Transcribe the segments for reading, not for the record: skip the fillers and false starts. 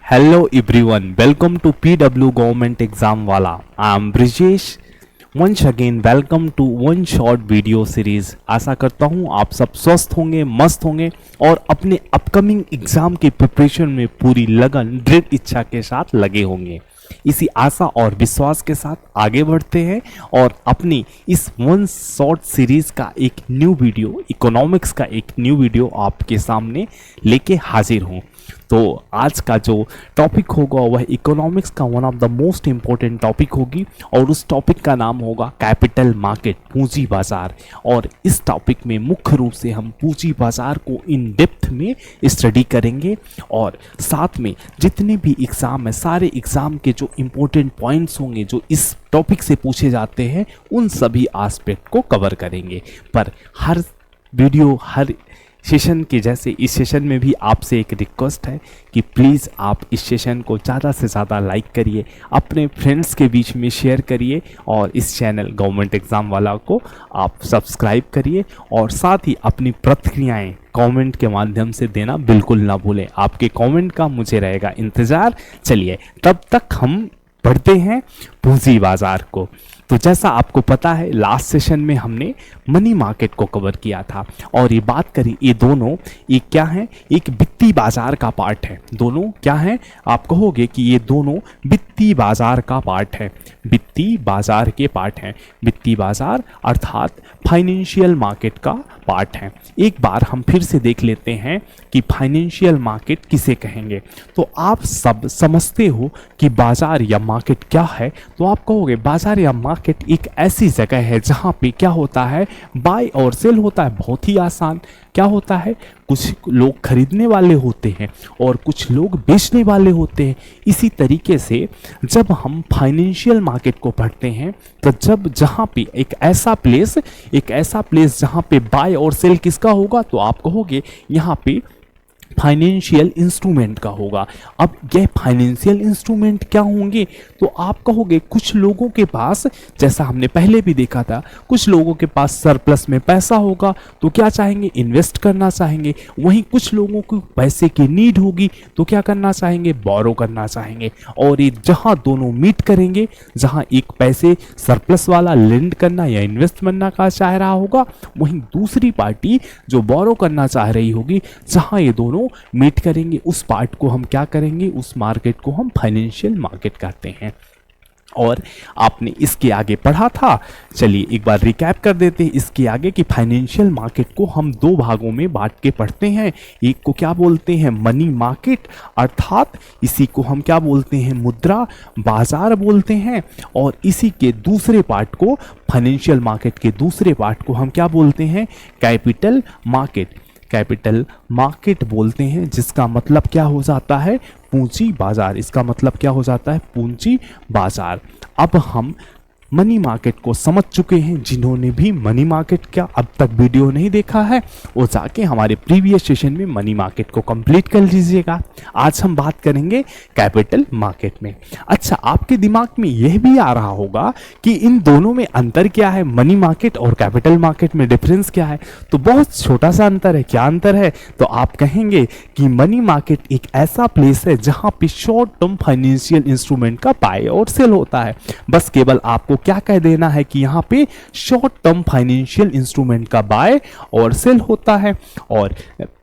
Hello everyone, welcome to PW Government Exam Wala. I am Brijesh. Once again welcome to one short video series. आशा करता हूँ आप सब स्वस्थ होंगे, मस्त होंगे और अपने अपकमिंग एग्जाम के प्रिपरेशन में पूरी लगन, दृढ़ इच्छा के साथ लगे होंगे। इसी आशा और विश्वास के साथ आगे बढ़ते हैं और अपनी इस वन शॉर्ट सीरीज का एक न्यू वीडियो, इकोनॉमिक्स का एक न्यू वीडियो आपके सामने लेके हाजिर हूँ। तो आज का जो टॉपिक होगा वह इकोनॉमिक्स का one of the most important topic होगी और उस टॉपिक का नाम होगा कैपिटल मार्केट, पूंजी बाजार। और इस टॉपिक में मुख्य रूप से हम पूंजी बाजार को इन डेप्थ में स्टडी करेंगे और साथ में जितने भी एग्ज़ाम है, सारे एग्ज़ाम के जो इम्पोर्टेंट पॉइंट्स होंगे जो इस टॉपिक से पूछे जाते हैं, उन सभी एस्पेक्ट को कवर करेंगे। पर हर वीडियो, हर सेशन के जैसे इस सेशन में भी आपसे एक रिक्वेस्ट है कि प्लीज़ आप इस सेशन को ज़्यादा से ज़्यादा लाइक करिए, अपने फ्रेंड्स के बीच में शेयर करिए और इस चैनल गवर्नमेंट एग्ज़ाम वाला को आप सब्सक्राइब करिए और साथ ही अपनी प्रतिक्रियाएं कमेंट के माध्यम से देना बिल्कुल ना भूलें। आपके कमेंट का मुझे रहेगा इंतज़ार। चलिए तब तक हम बढ़ते हैं पूंजी बाजार को। तो जैसा आपको पता है लास्ट सेशन में हमने मनी मार्केट को कवर किया था और ये बात करी, ये दोनों एक क्या है, एक वित्तीय बाजार का पार्ट है। दोनों क्या है, आप कहोगे कि ये दोनों वित्तीय बाजार का पार्ट है, वित्तीय बाजार के पार्ट हैं। वित्तीय बाजार अर्थात फाइनेंशियल मार्केट का पार्ट है। एक बार हम फिर से देख लेते हैं कि फाइनेंशियल मार्केट किसे कहेंगे। तो आप सब समझते हो कि बाजार या मार्केट क्या है। तो आप कहोगे बाजार या मार्केट एक ऐसी जगह है जहाँ पे क्या होता है, बाय और सेल होता है। बहुत ही आसान। क्या होता है, कुछ लोग खरीदने वाले होते हैं और कुछ लोग बेचने वाले होते हैं। इसी तरीके से जब हम फाइनेंशियल मार्केट को पढ़ते हैं तो जब जहाँ पे एक ऐसा प्लेस जहाँ पे बाय और सेल किसका होगा, तो आप कहोगे यहाँ पे फाइनेंशियल इंस्ट्रूमेंट का होगा। अब यह फाइनेंशियल इंस्ट्रूमेंट क्या होंगे, तो आप कहोगे कुछ लोगों के पास, जैसा हमने पहले भी देखा था, कुछ लोगों के पास सरप्लस में पैसा होगा तो क्या चाहेंगे, इन्वेस्ट करना चाहेंगे। वहीं कुछ लोगों को पैसे की नीड होगी तो क्या करना चाहेंगे, बोरो करना चाहेंगे। और ये जहाँ दोनों मीट करेंगे, जहाँ एक पैसे सरप्लस वाला लेंड करना या इन्वेस्ट करना का चाह रहा होगा, वहीं दूसरी पार्टी जो बोरो करना चाह रही होगी, जहाँ ये दोनों मीट करेंगे, उस पार्ट को हम क्या करेंगे, उस मार्केट को हम फाइनेंशियल मार्केट कहते हैं। और आपने इसके आगे पढ़ा था, चलिए एक बार रिकैप कर देते हैं इसके आगे कि फाइनेंशियल मार्केट को हम दो भागों में बांट के पढ़ते हैं। एक को क्या बोलते हैं, मनी मार्केट, अर्थात इसी को हम क्या बोलते हैं, मुद्रा बाजार बोलते हैं। और इसी के दूसरे पार्ट को, फाइनेंशियल मार्केट के दूसरे पार्ट को हम क्या बोलते हैं, कैपिटल मार्केट। कैपिटल मार्केट बोलते हैं, जिसका मतलब क्या हो जाता है, पूंजी बाजार। इसका मतलब क्या हो जाता है, पूंजी बाजार। अब हम मनी मार्केट को समझ चुके हैं। जिन्होंने भी मनी मार्केट का अब तक वीडियो नहीं देखा है वो जाके हमारे प्रीवियस सेशन में मनी मार्केट को कंप्लीट कर लीजिएगा। आज हम बात करेंगे कैपिटल मार्केट में। अच्छा, आपके दिमाग में यह भी आ रहा होगा कि इन दोनों में अंतर क्या है, मनी मार्केट और कैपिटल मार्केट में डिफरेंस क्या है। तो बहुत छोटा सा अंतर है। क्या अंतर है, तो आप कहेंगे कि मनी मार्केट एक ऐसा प्लेस है जहाँ पे शॉर्ट टर्म फाइनेंशियल इंस्ट्रूमेंट का बाय और सेल होता है। बस केवल आपको क्या कह देना है कि यहाँ पे शॉर्ट टर्म फाइनेंशियल इंस्ट्रूमेंट का बाय और सेल होता है। और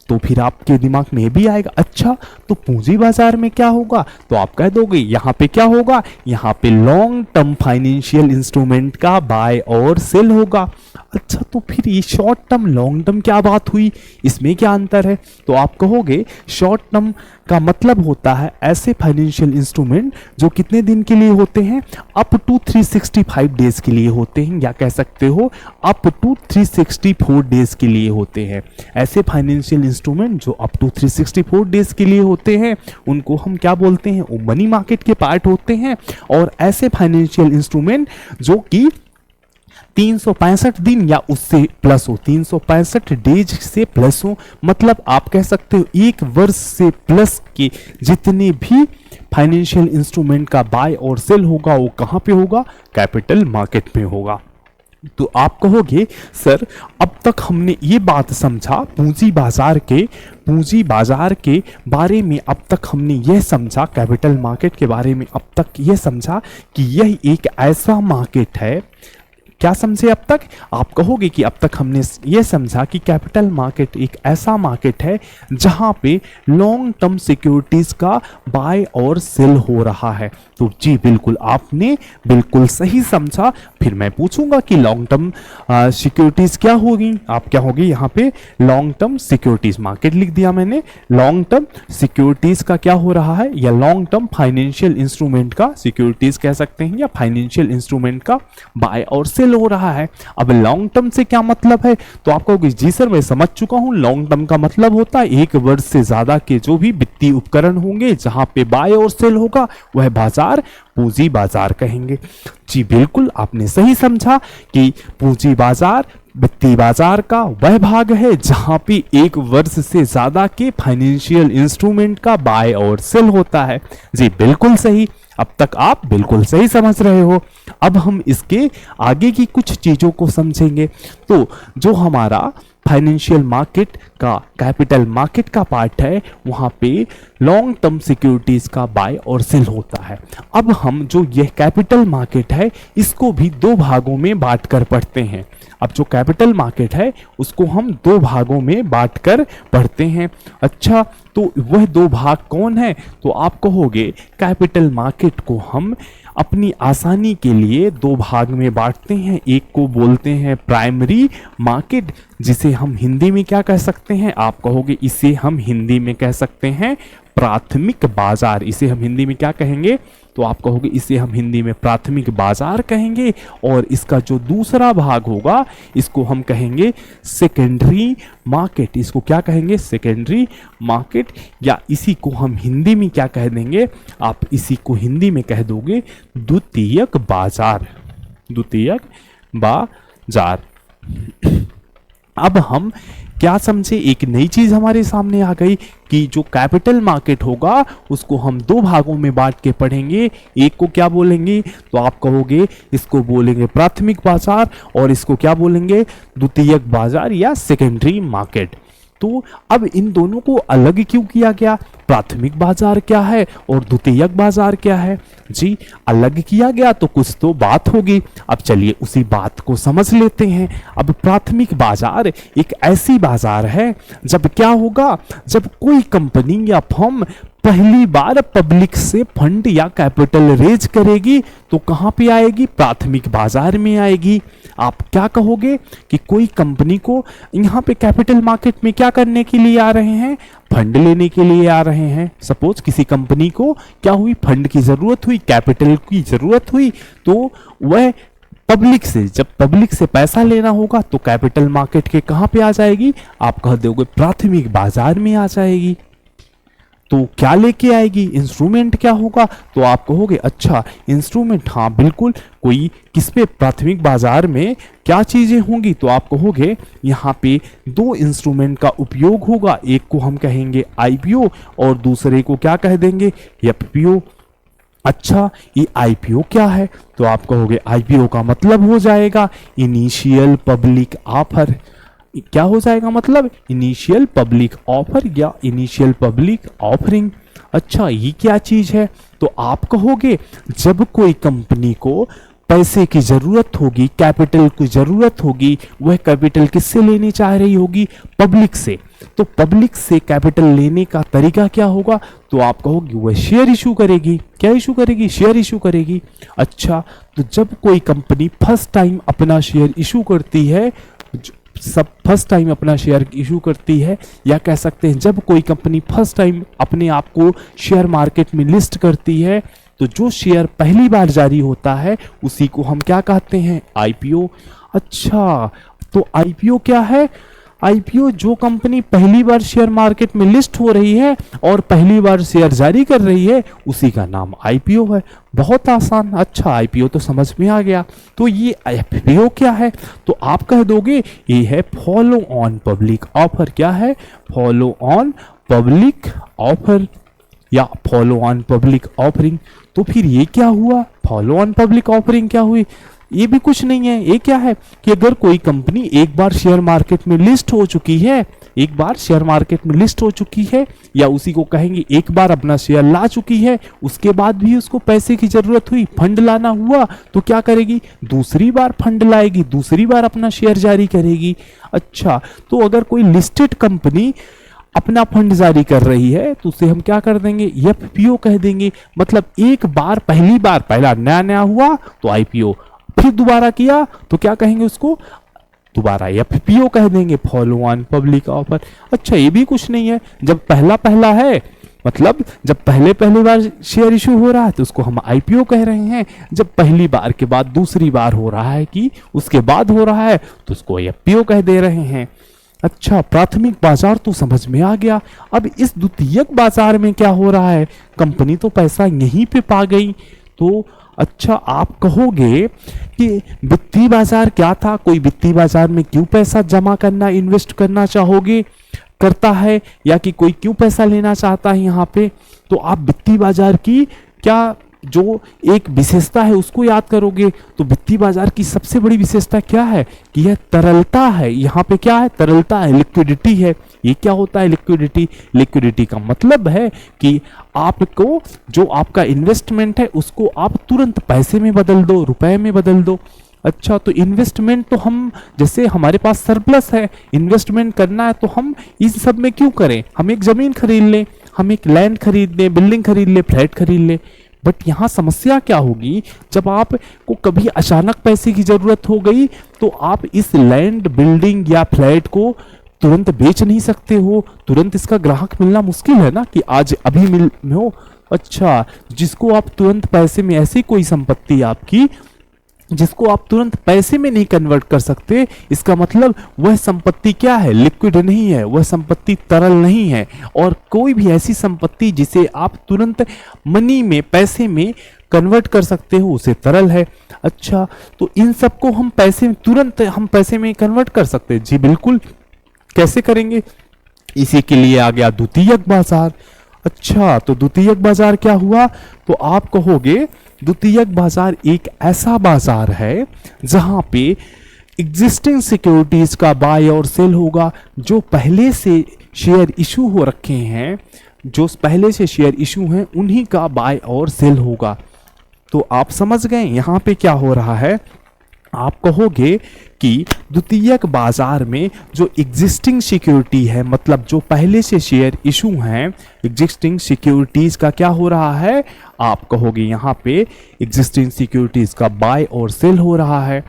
तो फिर आपके दिमाग में भी आएगा, अच्छा तो पूंजी बाजार में क्या होगा, तो आप कह दोगे यहाँ पे क्या होगा, यहाँ पे लॉन्ग टर्म फाइनेंशियल इंस्ट्रूमेंट का बाय और सेल होगा। अच्छा तो फिर ये शॉर्ट टर्म लॉन्ग टर्म क्या बात हुई, इसमें क्या अंतर है, तो आप कहोगे शॉर्ट टर्म का मतलब होता है ऐसे फाइनेंशियल इंस्ट्रूमेंट जो कितने दिन के लिए होते हैं, अप टू 365 डेज के लिए होते हैं, या कह सकते हो अप टू 364 डेज के लिए होते हैं। ऐसे फाइनेंशियल इंस्ट्रूमेंट जो अप टू 364 डेज के लिए होते हैं उनको हम क्या बोलते हैं, वो मनी मार्केट के पार्ट होते हैं। और ऐसे फाइनेंशियल इंस्ट्रूमेंट जो कि 365 दिन या उससे प्लस हो, 365 डेज से प्लस हो, मतलब आप कह सकते हो एक वर्ष से प्लस के जितने भी फाइनेंशियल इंस्ट्रूमेंट का बाय और सेल होगा वो कहाँ पे होगा, कैपिटल मार्केट में होगा। तो आप कहोगे सर अब तक हमने ये बात समझा पूंजी बाजार के बारे में, अब तक हमने यह समझा कैपिटल मार्केट के बारे में, अब तक यह समझा कि यह एक ऐसा मार्केट है। क्या समझे अब तक? आप कहोगे कि अब तक हमने ये समझा कि कैपिटल मार्केट एक ऐसा मार्केट है जहां पे लॉन्ग टर्म सिक्योरिटीज का बाय और सेल हो रहा है। तो जी बिल्कुल, आपने बिल्कुल सही समझा। फिर मैं पूछूंगा कि लॉन्ग टर्म सिक्योरिटीज क्या होगी, आप क्या होगी यहाँ पे लॉन्ग टर्म सिक्योरिटीज, मार्केट लिख दिया मैंने, लॉन्ग टर्म सिक्योरिटीज का क्या हो रहा है, या लॉन्ग टर्म फाइनेंशियल इंस्ट्रूमेंट का, सिक्योरिटीज कह सकते हैं, या फाइनेंशियल इंस्ट्रूमेंट का बाय और सेल हो रहा है। अब लॉन्ग टर्म से क्या मतलब है? तो आप कहोगे जी सर मैं समझ चुका हूं, लॉन्ग टर्म का मतलब होता है एक वर्ष से ज्यादा के जो भी वित्तीय उपकरण होंगे जहां पे बाय और सेल होगा वह बाजार पूंजी बाजार कहेंगे। जी बिल्कुल, आपने सही समझा कि पूंजी बाजार वित्तीय बाजार का वह भाग है जहां पे एक वर्ष से ज्यादा के फाइनेंशियल इंस्ट्रूमेंट का बाय और सेल होता है। जी बिल्कुल सही, अब तक आप बिल्कुल सही समझ रहे हो। अब हम इसके आगे की कुछ चीजों को समझेंगे। तो जो हमारा फाइनेंशियल मार्केट का कैपिटल मार्केट का पार्ट है वहां पे लॉन्ग टर्म सिक्योरिटीज का बाय और सेल होता है। अब हम जो यह कैपिटल मार्केट है इसको भी दो भागों में बांट कर पढ़ते हैं। अब जो कैपिटल मार्केट है उसको हम दो भागों में बांट कर पढ़ते हैं। अच्छा, तो वह दो भाग कौन है? तो आप कहोगे कैपिटल मार्केट को हम अपनी आसानी के लिए दो भाग में बांटते हैं। एक को बोलते हैं प्राइमरी मार्केट, जिसे हम हिंदी में क्या कह सकते हैं? आप कहोगे इसे हम हिंदी में कह सकते हैं प्राथमिक बाजार। इसे हम हिंदी में क्या कहेंगे? तो आप कहोगे इसे हम हिंदी में प्राथमिक बाजार कहेंगे। और इसका जो दूसरा भाग होगा इसको हम कहेंगे सेकेंडरी मार्केट। इसको क्या कहेंगे? सेकेंडरी मार्केट, या इसी को हम हिंदी में क्या कह देंगे? आप इसी को हिंदी में कह दोगे द्वितीयक बाजार। द्वितीयक बाजार। अब हम क्या समझे, एक नई चीज हमारे सामने आ गई कि जो कैपिटल मार्केट होगा उसको हम दो भागों में बांट के पढ़ेंगे। एक को क्या बोलेंगे? तो आप कहोगे इसको बोलेंगे प्राथमिक बाजार, और इसको क्या बोलेंगे? द्वितीयक बाजार या सेकेंडरी मार्केट। तो अब इन दोनों को अलग क्यों किया गया? प्राथमिक बाजार क्या है और द्वितीयक बाजार क्या है? जी अलग किया गया तो कुछ तो बात होगी। अब चलिए उसी बात को समझ लेते हैं। अब प्राथमिक बाजार एक ऐसी बाजार है जब क्या होगा, जब कोई कंपनी या फर्म पहली बार पब्लिक से फंड या कैपिटल रेज करेगी तो कहां पे आएगी? प्राथमिक बाजार में आएगी। आप क्या कहोगे कि कोई कंपनी को यहां पे कैपिटल मार्केट में क्या करने के लिए आ रहे हैं? फंड लेने के लिए आ रहे हैं। सपोज किसी कंपनी को क्या हुई? फंड की जरूरत हुई, कैपिटल की जरूरत हुई, तो वह पब्लिक से, जब पब्लिक से पैसा लेना होगा तो कैपिटल मार्केट के कहां पे आ जाएगी? आप कह दोगे प्राथमिक बाजार में आ जाएगी। तो क्या लेके आएगी? इंस्ट्रूमेंट क्या होगा? तो आप कहोगे अच्छा इंस्ट्रूमेंट, हाँ बिल्कुल, कोई किस पे? प्राथमिक बाजार में क्या चीजें होंगी? तो आप कहोगे यहाँ पे दो इंस्ट्रूमेंट का उपयोग होगा। एक को हम कहेंगे आईपीओ और दूसरे को क्या कह देंगे? एफपीओ। अच्छा, ये आईपीओ क्या है? तो आप कहोगे आईपीओ का मतलब हो जाएगा इनिशियल पब्लिक ऑफर। क्या हो जाएगा मतलब? इनिशियल पब्लिक ऑफर या इनिशियल पब्लिक ऑफरिंग। अच्छा, ये क्या चीज है? तो आप कहोगे जब कोई कंपनी को पैसे की जरूरत होगी, कैपिटल की जरूरत होगी, वह कैपिटल किससे लेनी चाह रही होगी? पब्लिक से। तो पब्लिक से कैपिटल लेने का तरीका क्या होगा? तो आप कहोगे वह शेयर इशू करेगी। क्या इशू करेगी? शेयर इशू करेगी। अच्छा, तो जब कोई कंपनी फर्स्ट टाइम अपना शेयर इशू करती है, सब फर्स्ट टाइम अपना शेयर इशू करती है, या कह सकते हैं जब कोई कंपनी फर्स्ट टाइम अपने आप को शेयर मार्केट में लिस्ट करती है, तो जो शेयर पहली बार जारी होता है उसी को हम क्या कहते हैं? आईपीओ। अच्छा, तो आईपीओ क्या है? आईपीओ जो कंपनी पहली बार शेयर मार्केट में लिस्ट हो रही है और पहली बार शेयर जारी कर रही है उसी का नाम आईपीओ है। बहुत आसान। अच्छा, आईपीओ तो समझ में आ गया। तो ये एफपीओ क्या है? तो आप कह दोगे ये है फॉलो ऑन पब्लिक ऑफर। क्या है? फॉलो ऑन पब्लिक ऑफर या फॉलो ऑन पब्लिक ऑफरिंग। तो फिर ये क्या हुआ? फॉलो ऑन पब्लिक ऑफरिंग क्या हुई? ये भी कुछ नहीं है। ये क्या है कि अगर कोई कंपनी एक बार शेयर मार्केट में लिस्ट हो चुकी है, एक बार शेयर मार्केट में लिस्ट हो चुकी है, या उसी को कहेंगे एक बार अपना शेयर ला चुकी है, उसके बाद भी उसको पैसे की जरूरत हुई, फंड लाना हुआ, तो क्या करेगी, दूसरी बार फंड लाएगी, दूसरी बार अपना शेयर जारी करेगी। अच्छा, तो अगर कोई लिस्टेड कंपनी अपना फंड जारी कर रही है तो उसे हम क्या कर देंगे, एफपीओ कह देंगे। मतलब एक बार पहली बार पहला नया नया हुआ तो आईपीओ, फिर दोबारा किया तो क्या कहेंगे उसको, दोबारा एफपीओ कह देंगे, फॉलो ऑन पब्लिक ऑफर। अच्छा, ये भी कुछ नहीं है। जब पहला पहला है, मतलब जब पहले पहली बार शेयर इशू हो रहा है तो उसको हम आईपीओ कह रहे हैं। जब पहली बार के बाद दूसरी बार हो रहा है कि उसके बाद हो रहा है तो उसको एफपीओ कह दे रहे हैं। अच्छा, प्राथमिक बाजार तो समझ में आ गया। अब इस द्वितीयक बाजार में क्या हो रहा है, कंपनी तो पैसा यहीं पे पा गई। तो अच्छा, आप कहोगे कि वित्तीय बाजार क्या था, कोई वित्तीय बाजार में क्यों पैसा जमा करना, इन्वेस्ट करना चाहोगे, करता है, या कि कोई क्यों पैसा लेना चाहता है यहाँ पे। तो आप वित्तीय बाजार की क्या जो एक विशेषता है उसको याद करोगे। तो वित्तीय बाजार की सबसे बड़ी विशेषता क्या है कि यह तरलता है। यहाँ पे क्या है, तरलता है, लिक्विडिटी है। ये क्या होता है लिक्विडिटी, लिक्विडिटी का मतलब है कि आपको जो आपका इन्वेस्टमेंट है उसको आप तुरंत पैसे में बदल दो, रुपए में बदल दो। अच्छा, तो इन्वेस्टमेंट तो हम, जैसे हमारे पास सरप्लस है, इन्वेस्टमेंट करना है तो हम इस सब में क्यों करें, हम एक जमीन खरीद लें, हम एक लैंड खरीद लें, बिल्डिंग खरीद लें, फ्लैट खरीद लें। बट यहाँ समस्या क्या होगी, जब आपको कभी अचानक पैसे की जरूरत हो गई तो आप इस लैंड, बिल्डिंग या फ्लैट को तुरंत बेच नहीं सकते हो, तुरंत इसका ग्राहक मिलना मुश्किल है ना कि आज अभी मिल हो। अच्छा, जिसको आप तुरंत पैसे में, ऐसी कोई संपत्ति आपकी जिसको आप तुरंत पैसे में नहीं कन्वर्ट कर सकते, इसका मतलब वह संपत्ति क्या है, लिक्विड नहीं है, वह संपत्ति तरल नहीं है। और कोई भी ऐसी संपत्ति जिसे आप तुरंत मनी में, पैसे में कन्वर्ट कर सकते हो, उसे तरल है। अच्छा, तो इन सबको हम पैसे में, तुरंत हम पैसे में कन्वर्ट कर सकते हैं। जी बिल्कुल, कैसे करेंगे, इसी के लिए आ गया द्वितीयक बाजार। अच्छा, तो द्वितीयक बाजार क्या हुआ, तो आप कहोगे द्वितीयक बाजार एक ऐसा बाजार है जहां पे एग्जिस्टिंग सिक्योरिटीज का बाय और सेल होगा। जो पहले से शेयर इशू हो रखे हैं, जो पहले से शेयर इशू हैं, उन्हीं का बाय और सेल होगा। तो आप समझ गए यहां पे क्या हो रहा है। आप कहोगे कि द्वितीयक बाजार में जो एग्जिस्टिंग सिक्योरिटी है, मतलब जो पहले से शेयर इशू हैं, एग्जिस्टिंग सिक्योरिटीज का क्या हो रहा है, आप कहोगे यहाँ पे एग्जिस्टिंग सिक्योरिटीज का बाय और सेल हो रहा है।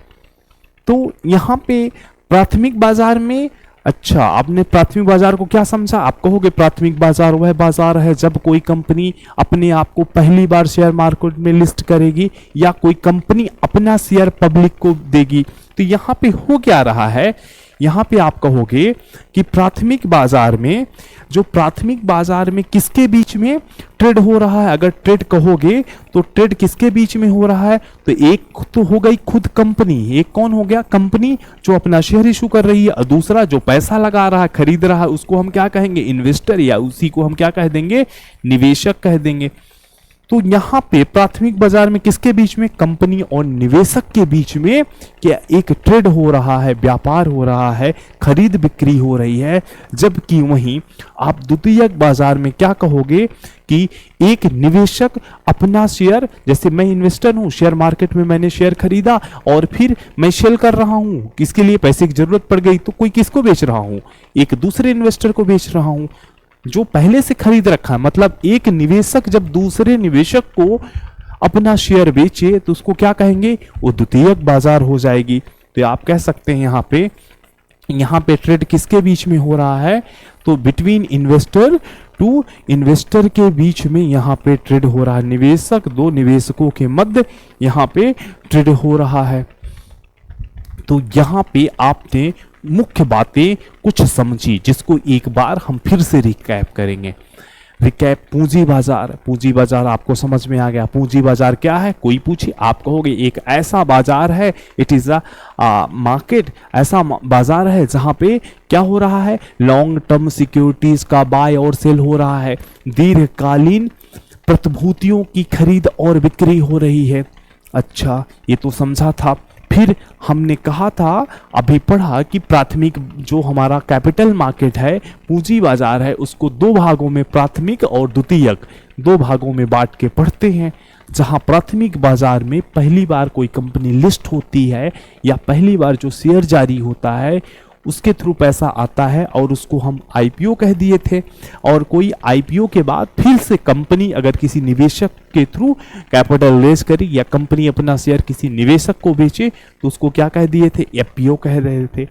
तो यहाँ पे प्राथमिक बाजार में, अच्छा, आपने प्राथमिक बाजार को क्या समझा, आप कहोगे प्राथमिक बाजार वह बाजार है जब कोई कंपनी अपने आप को पहली बार शेयर मार्केट में लिस्ट करेगी या कोई कंपनी अपना शेयर पब्लिक को देगी। तो यहाँ पे हो क्या रहा है, यहाँ पे आप कहोगे कि प्राथमिक बाजार में, जो प्राथमिक बाजार में किसके बीच में ट्रेड हो रहा है, अगर ट्रेड कहोगे तो ट्रेड किसके बीच में हो रहा है, तो एक तो हो गई खुद कंपनी, एक कौन हो गया, कंपनी जो अपना शेयर इशू कर रही है, और दूसरा जो पैसा लगा रहा है, खरीद रहा है, उसको हम क्या कहेंगे, इन्वेस्टर, या उसी को हम क्या कह देंगे, निवेशक कह देंगे। तो यहां पे प्राथमिक बाजार में किसके बीच में, कंपनी और निवेशक के बीच में क्या एक ट्रेड हो रहा है, व्यापार हो रहा है, खरीद बिक्री हो रही है। जबकि वहीं आप द्वितीयक बाजार में क्या कहोगे कि एक निवेशक अपना शेयर, जैसे मैं इन्वेस्टर हूं, शेयर मार्केट में मैंने शेयर खरीदा और फिर मैं सेल कर रहा हूं, किसके लिए, पैसे की जरूरत पड़ गई तो कोई किसको बेच रहा हूं, एक दूसरे इन्वेस्टर को बेच रहा हूं जो पहले से खरीद रखा है। मतलब एक निवेशक जब दूसरे निवेशक को अपना शेयर बेचे तो उसको क्या कहेंगे, वो द्वितीयक बाजार हो जाएगी। तो आप कह सकते हैं यहाँ पे ट्रेड किसके बीच में हो रहा है, तो बिटवीन इन्वेस्टर टू इन्वेस्टर के बीच में यहाँ पे ट्रेड हो रहा है, निवेशक, दो निवेशकों के मध्य यहाँ पे ट्रेड हो रहा है। तो यहाँ पे आपने मुख्य बातें कुछ समझी, जिसको एक बार हम फिर से रिकैप करेंगे। रिकैप, पूंजी बाजार, पूंजी बाजार आपको समझ में आ गया। पूंजी बाजार क्या है, कोई पूछे आप कहोगे एक ऐसा बाजार है, इट इज अ मार्केट, ऐसा बाजार है जहां पे क्या हो रहा है, लॉन्ग टर्म सिक्योरिटीज का बाय और सेल हो रहा है, दीर्घकालीन प्रतिभूतियों की खरीद और बिक्री हो रही है। अच्छा, ये तो समझा था। फिर हमने कहा था, अभी पढ़ा कि प्राथमिक जो हमारा कैपिटल मार्केट है, पूंजी बाजार है, उसको दो भागों में, प्राथमिक और द्वितीयक, दो भागों में बांट के पढ़ते हैं। जहां प्राथमिक बाजार में पहली बार कोई कंपनी लिस्ट होती है या पहली बार जो शेयर जारी होता है उसके थ्रू पैसा आता है और उसको हम आईपीओ कह दिए थे। और कोई आईपीओ के बाद फिर से कंपनी अगर किसी निवेशक के थ्रू कैपिटल रेज करी या कंपनी अपना शेयर किसी निवेशक को बेचे तो उसको क्या कह दिए थे, एफपीओ कह रहे थे।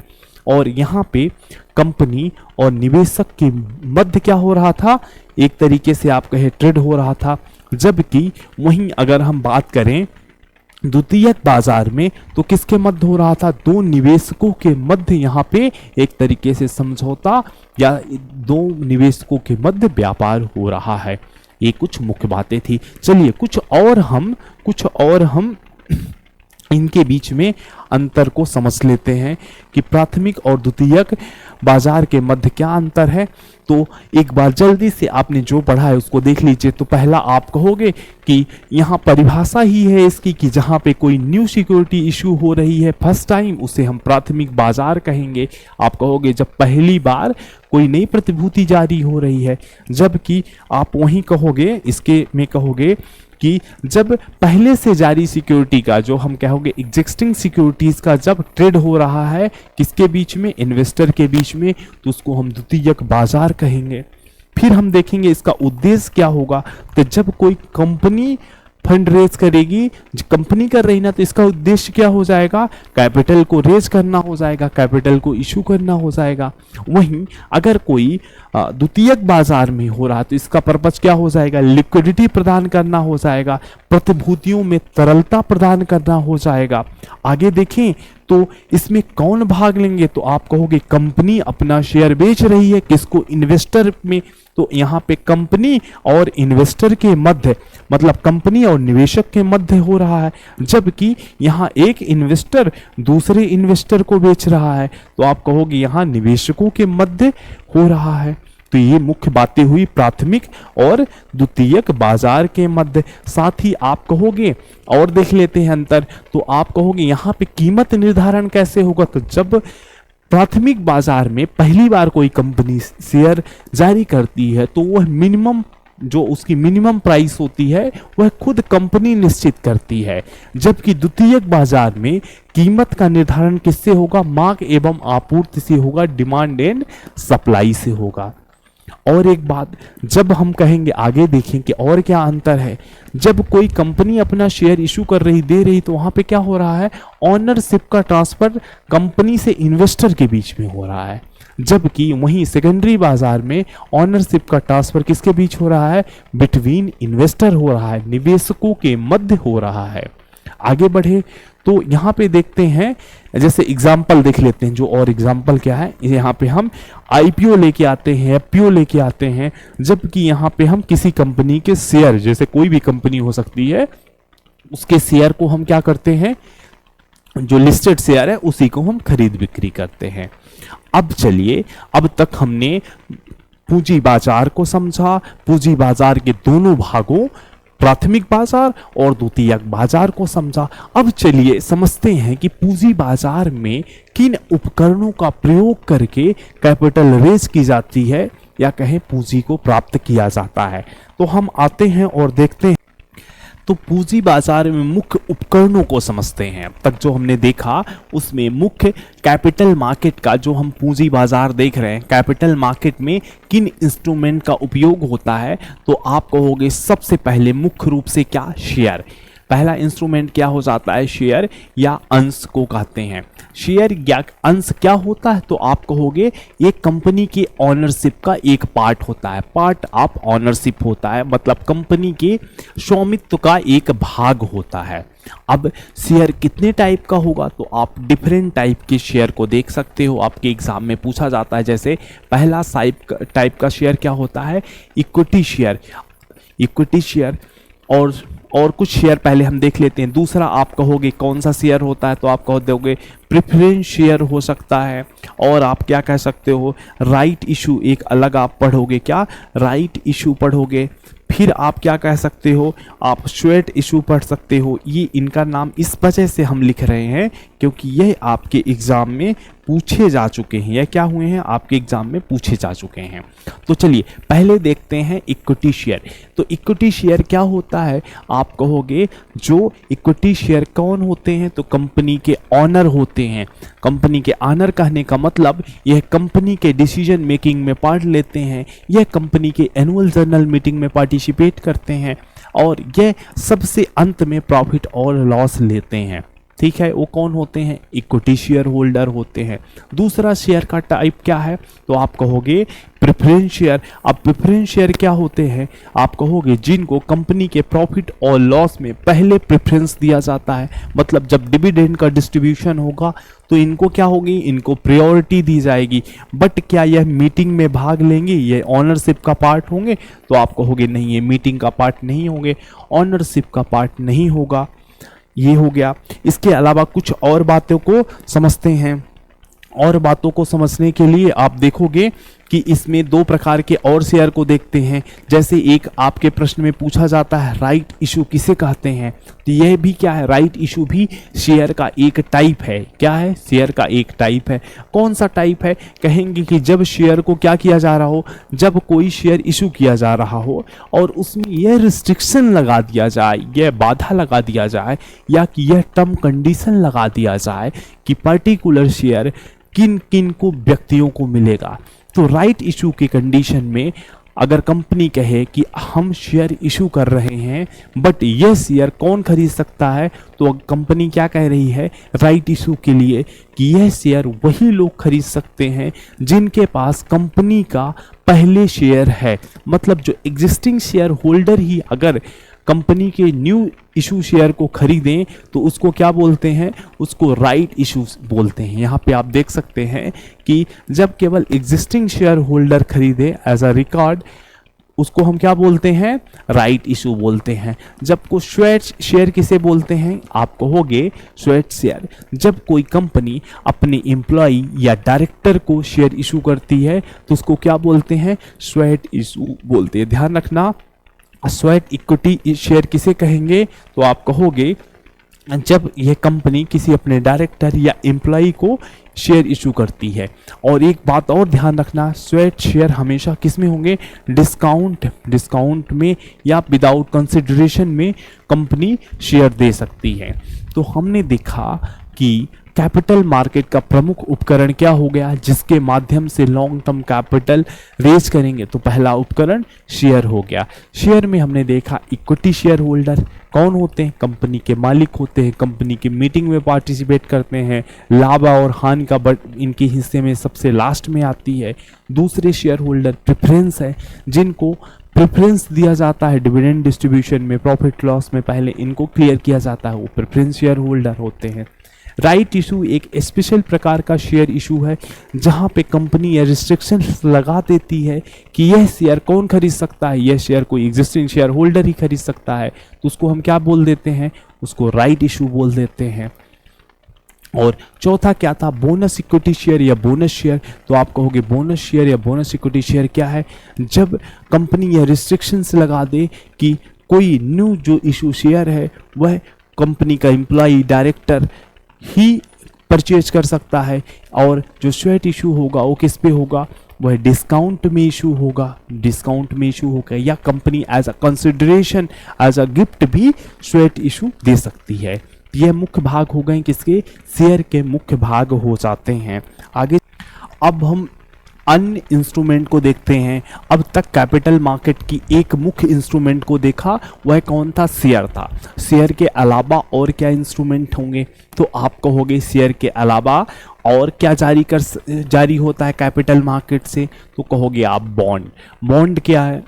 और यहाँ पे कंपनी और निवेशक के मध्य क्या हो रहा था, एक तरीके से आप कहे ट्रेड हो रहा था। जबकि वहीं अगर हम बात करें द्वितीयक बाजार में तो किसके मध्य हो रहा था, दो निवेशकों के मध्य यहाँ पे एक तरीके से समझौता या दो निवेशकों के मध्य व्यापार हो रहा है। ये कुछ मुख्य बातें थी। चलिए कुछ और हम इनके बीच में अंतर को समझ लेते हैं कि प्राथमिक और द्वितीयक बाजार के मध्य क्या अंतर है। तो एक बार जल्दी से आपने जो पढ़ा है उसको देख लीजिए। तो पहला आप कहोगे कि यहाँ परिभाषा ही है इसकी कि जहाँ पे कोई न्यू सिक्योरिटी इशू हो रही है फर्स्ट टाइम, उसे हम प्राथमिक बाजार कहेंगे। आप कहोगे जब पहली बार कोई नई प्रतिभूति जारी हो रही है। जबकि आप वहीं कहोगे, इसके में कहोगे कि जब पहले से जारी सिक्योरिटी का, जो हम कहोगे एग्जिस्टिंग सिक्योरिटीज का जब ट्रेड हो रहा है किसके बीच में, इन्वेस्टर के बीच में, तो उसको हम द्वितीयक बाजार कहेंगे। फिर हम देखेंगे इसका उद्देश्य क्या होगा। तो जब कोई कंपनी फंड रेज करेगी, कंपनी कर रही ना, तो इसका उद्देश्य क्या हो जाएगा, कैपिटल को रेज करना हो जाएगा, कैपिटल को इशू करना हो जाएगा। वहीं अगर कोई द्वितीयक बाजार में हो रहा तो इसका पर्पस क्या हो जाएगा, लिक्विडिटी प्रदान करना हो जाएगा, प्रतिभूतियों में तरलता प्रदान करना हो जाएगा। आगे देखें तो इसमें कौन भाग लेंगे, तो आप कहोगे कंपनी अपना शेयर बेच रही है, किसको, इन्वेस्टर में। तो यहाँ पे कंपनी और इन्वेस्टर के मध्य, मतलब कंपनी और निवेशक के मध्य हो रहा है। जबकि यहाँ एक इन्वेस्टर दूसरे इन्वेस्टर को बेच रहा है, तो आप कहोगे यहाँ निवेशकों के मध्य हो रहा है। तो ये मुख्य बातें हुई प्राथमिक और द्वितीयक बाजार के मध्य। साथ ही आप कहोगे और देख लेते हैं अंतर। तो आप कहोगे यहाँ पे कीमत निर्धारण कैसे होगा। तो जब प्राथमिक बाजार में पहली बार कोई कंपनी शेयर जारी करती है तो वह मिनिमम, जो उसकी मिनिमम प्राइस होती है वह खुद कंपनी निश्चित करती है। जबकि द्वितीयक बाजार में कीमत का निर्धारण किससे होगा, मांग एवं आपूर्ति से होगा, डिमांड एंड सप्लाई से होगा। और एक बात, जब हम कहेंगे आगे देखें कि और क्या अंतर है, जब कोई कंपनी अपना शेयर इशू कर रही, दे रही, तो वहां पे क्या हो रहा है, ऑनरशिप का ट्रांसफर कंपनी से इन्वेस्टर के बीच में हो रहा है। जबकि वहीं सेकेंडरी बाजार में ऑनरशिप का ट्रांसफर किसके बीच हो रहा है, बिटवीन इन्वेस्टर हो रहा है, निवेशकों के मध्य हो रहा है। आगे बढ़े तो यहाँ पे देखते हैं, जैसे एग्जाम्पल देख लेते हैं। जो और एग्जाम्पल क्या है, यहाँ पे हम आईपीओ लेके आते हैं, एफपीओ लेके आते हैं। जबकि यहाँ पे हम किसी कंपनी के शेयर, जैसे कोई भी कंपनी हो सकती है, उसके शेयर को हम क्या करते हैं, जो लिस्टेड शेयर है उसी को हम खरीद बिक्री करते हैं। अब चलिए, अब तक हमने पूंजी बाजार को समझा, पूंजी बाजार के दोनों भागों प्राथमिक बाजार और द्वितीयक बाजार को समझा। अब चलिए समझते हैं कि पूंजी बाजार में किन उपकरणों का प्रयोग करके कैपिटल रेज की जाती है या कहें पूंजी को प्राप्त किया जाता है। तो हम आते हैं और देखते हैं। तो पूंजी बाजार में मुख्य उपकरणों को समझते हैं। अब तक जो हमने देखा उसमें मुख्य कैपिटल मार्केट का, जो हम पूंजी बाजार देख रहे हैं, कैपिटल मार्केट में किन इंस्ट्रूमेंट का उपयोग होता है। तो आप कहोगे सबसे पहले मुख्य रूप से क्या, शेयर। पहला इंस्ट्रूमेंट क्या हो जाता है, शेयर या अंश को कहते हैं। शेयर या अंश क्या होता है, तो आप कहोगे एक कंपनी की ऑनरशिप का एक पार्ट होता है, पार्ट ऑफ ऑनरशिप होता है, मतलब कंपनी के स्वामित्व का एक भाग होता है। अब शेयर कितने टाइप का होगा, तो आप डिफरेंट टाइप के शेयर को देख सकते हो, आपके एग्जाम में पूछा जाता है। जैसे पहला टाइप का शेयर क्या होता है, इक्विटी शेयर। इक्विटी शेयर और कुछ शेयर पहले हम देख लेते हैं। दूसरा आप कहोगे कौन सा शेयर होता है, तो आप कह दोगे प्रेफरेंस शेयर हो सकता है। और आप क्या कह सकते हो, राइट इशू, एक अलग आप पढ़ोगे, क्या, राइट इशू पढ़ोगे। फिर आप क्या कह सकते हो, आप स्वेट इशू पढ़ सकते हो। ये इनका नाम इस वजह से हम लिख रहे हैं क्योंकि यह आपके एग्जाम में पूछे जा चुके हैं। यह क्या हुए हैं, आपके एग्जाम में पूछे जा चुके हैं। तो चलिए पहले देखते हैं इक्विटी शेयर। तो इक्विटी शेयर क्या होता है, आप कहोगे जो इक्विटी शेयर कौन होते हैं, तो कंपनी के ऑनर होते हैं। कंपनी के ऑनर कहने का मतलब यह कंपनी के डिसीजन मेकिंग में पार्ट लेते हैं, यह कंपनी के एनुअल जनरल मीटिंग में पार्टिसिपेट करते हैं और यह सबसे अंत में प्रॉफिट और लॉस लेते हैं। ठीक है, वो कौन होते हैं, इक्विटी शेयर होल्डर होते हैं। दूसरा शेयर का टाइप क्या है, तो आप कहोगे प्रेफरेंस शेयर। अब प्रेफरेंस शेयर क्या होते हैं, आप कहोगे जिनको कंपनी के प्रॉफिट और लॉस में पहले प्रेफरेंस दिया जाता है। मतलब जब डिविडेंड का डिस्ट्रीब्यूशन होगा तो इनको क्या होगी, इनको प्रायोरिटी दी जाएगी। बट क्या यह मीटिंग में भाग लेंगे, ये ऑनरशिप का पार्ट होंगे, तो आप कहोगे नहीं, ये मीटिंग का पार्ट नहीं होंगे, ऑनरशिप का पार्ट नहीं होगा। ये हो गया। इसके अलावा कुछ और बातों को समझते हैं। और बातों को समझने के लिए आप देखोगे कि इसमें दो प्रकार के और शेयर को देखते हैं। जैसे एक आपके प्रश्न में पूछा जाता है राइट इशू किसे कहते हैं, तो यह भी क्या है, राइट इशू भी शेयर का एक टाइप है। क्या है, शेयर का एक टाइप है। कौन सा टाइप है, कहेंगे कि जब शेयर को क्या किया जा रहा हो, जब कोई शेयर इशू किया जा रहा हो और उसमें यह रिस्ट्रिक्शन लगा दिया जाए, यह बाधा लगा दिया जाए, या कि यह टर्म कंडीशन लगा दिया जाए कि पर्टिकुलर शेयर किन किन को व्यक्तियों को मिलेगा। तो राइट इशू के कंडीशन में अगर कंपनी कहे कि हम शेयर इशू कर रहे हैं बट ये शेयर कौन खरीद सकता है, तो कंपनी क्या कह रही है राइट इशू के लिए कि यह शेयर वही लोग खरीद सकते हैं जिनके पास कंपनी का पहले शेयर है। मतलब जो एग्जिस्टिंग शेयर होल्डर ही अगर कंपनी के न्यू इशू शेयर को खरीदें तो उसको क्या बोलते हैं, उसको राइट इशू बोलते हैं। यहाँ पे आप देख सकते हैं कि जब केवल एग्जिस्टिंग शेयर होल्डर खरीदे एज अ रिकॉर्ड, उसको हम क्या बोलते हैं, राइट इशू बोलते हैं। जब को स्वेट शेयर किसे बोलते हैं, आप कहोगे स्वेट शेयर जब कोई कंपनी अपने एम्प्लॉय या डायरेक्टर को शेयर इशू करती है तो उसको क्या बोलते हैं, स्वेट इशू बोलते हैं। ध्यान रखना, स्वेट इक्विटी शेयर किसे कहेंगे, तो आप कहोगे जब यह कंपनी किसी अपने डायरेक्टर या एम्प्लॉय को शेयर इशू करती है। और एक बात और ध्यान रखना, स्वेट शेयर हमेशा किस में होंगे, डिस्काउंट में या विदाउट कंसिडरेशन में कंपनी शेयर दे सकती है। तो हमने देखा कि कैपिटल मार्केट का प्रमुख उपकरण क्या हो गया जिसके माध्यम से लॉन्ग टर्म कैपिटल रेज करेंगे, तो पहला उपकरण शेयर हो गया। शेयर में हमने देखा इक्विटी शेयर होल्डर कौन होते हैं, कंपनी के मालिक होते हैं, कंपनी की मीटिंग में पार्टिसिपेट करते हैं, लाभ और हानि का बट इनके हिस्से में सबसे लास्ट में आती है। दूसरे शेयर होल्डर प्रेफरेंस है, जिनको प्रेफरेंस दिया जाता है डिविडेंड डिस्ट्रीब्यूशन में, प्रॉफिट लॉस में पहले इनको क्लियर किया जाता है, वो प्रेफरेंस शेयर होल्डर होते हैं। राइट इशू एक स्पेशल प्रकार का शेयर इशू है जहां पे कंपनी या रिस्ट्रिक्शंस लगा देती है कि यह शेयर कौन खरीद सकता है, यह शेयर कोई एग्जिस्टिंग शेयर होल्डर ही खरीद सकता है, तो उसको हम क्या बोल देते हैं, उसको राइट इशू बोल देते हैं। और चौथा क्या था, बोनस इक्विटी शेयर या बोनस शेयर। तो आप कहोगे बोनस शेयर या बोनस इक्विटी शेयर क्या है, जब कंपनी या रिस्ट्रिक्शंस लगा दे कि कोई न्यू जो इशू शेयर है वह कंपनी का एम्प्लॉय डायरेक्टर ही परचेज कर सकता है, और जो स्वेट इशू होगा वो किस पे होगा, वह डिस्काउंट में इशू होगा, डिस्काउंट में इशू होगा, या company as a consideration as a gift भी स्वेट इशू दे सकती है। यह मुख्य भाग हो गए किसके, शेयर के मुख्य भाग हो जाते हैं। आगे अब हम अन्य इंस्ट्रूमेंट को देखते हैं। अब तक कैपिटल मार्केट की एक मुख्य इंस्ट्रूमेंट को देखा, वह कौन था, शेयर था। शेयर के अलावा और क्या इंस्ट्रूमेंट होंगे, तो आप कहोगे शेयर के अलावा और क्या जारी होता है कैपिटल मार्केट से, तो कहोगे आप बॉन्ड। बॉन्ड क्या है,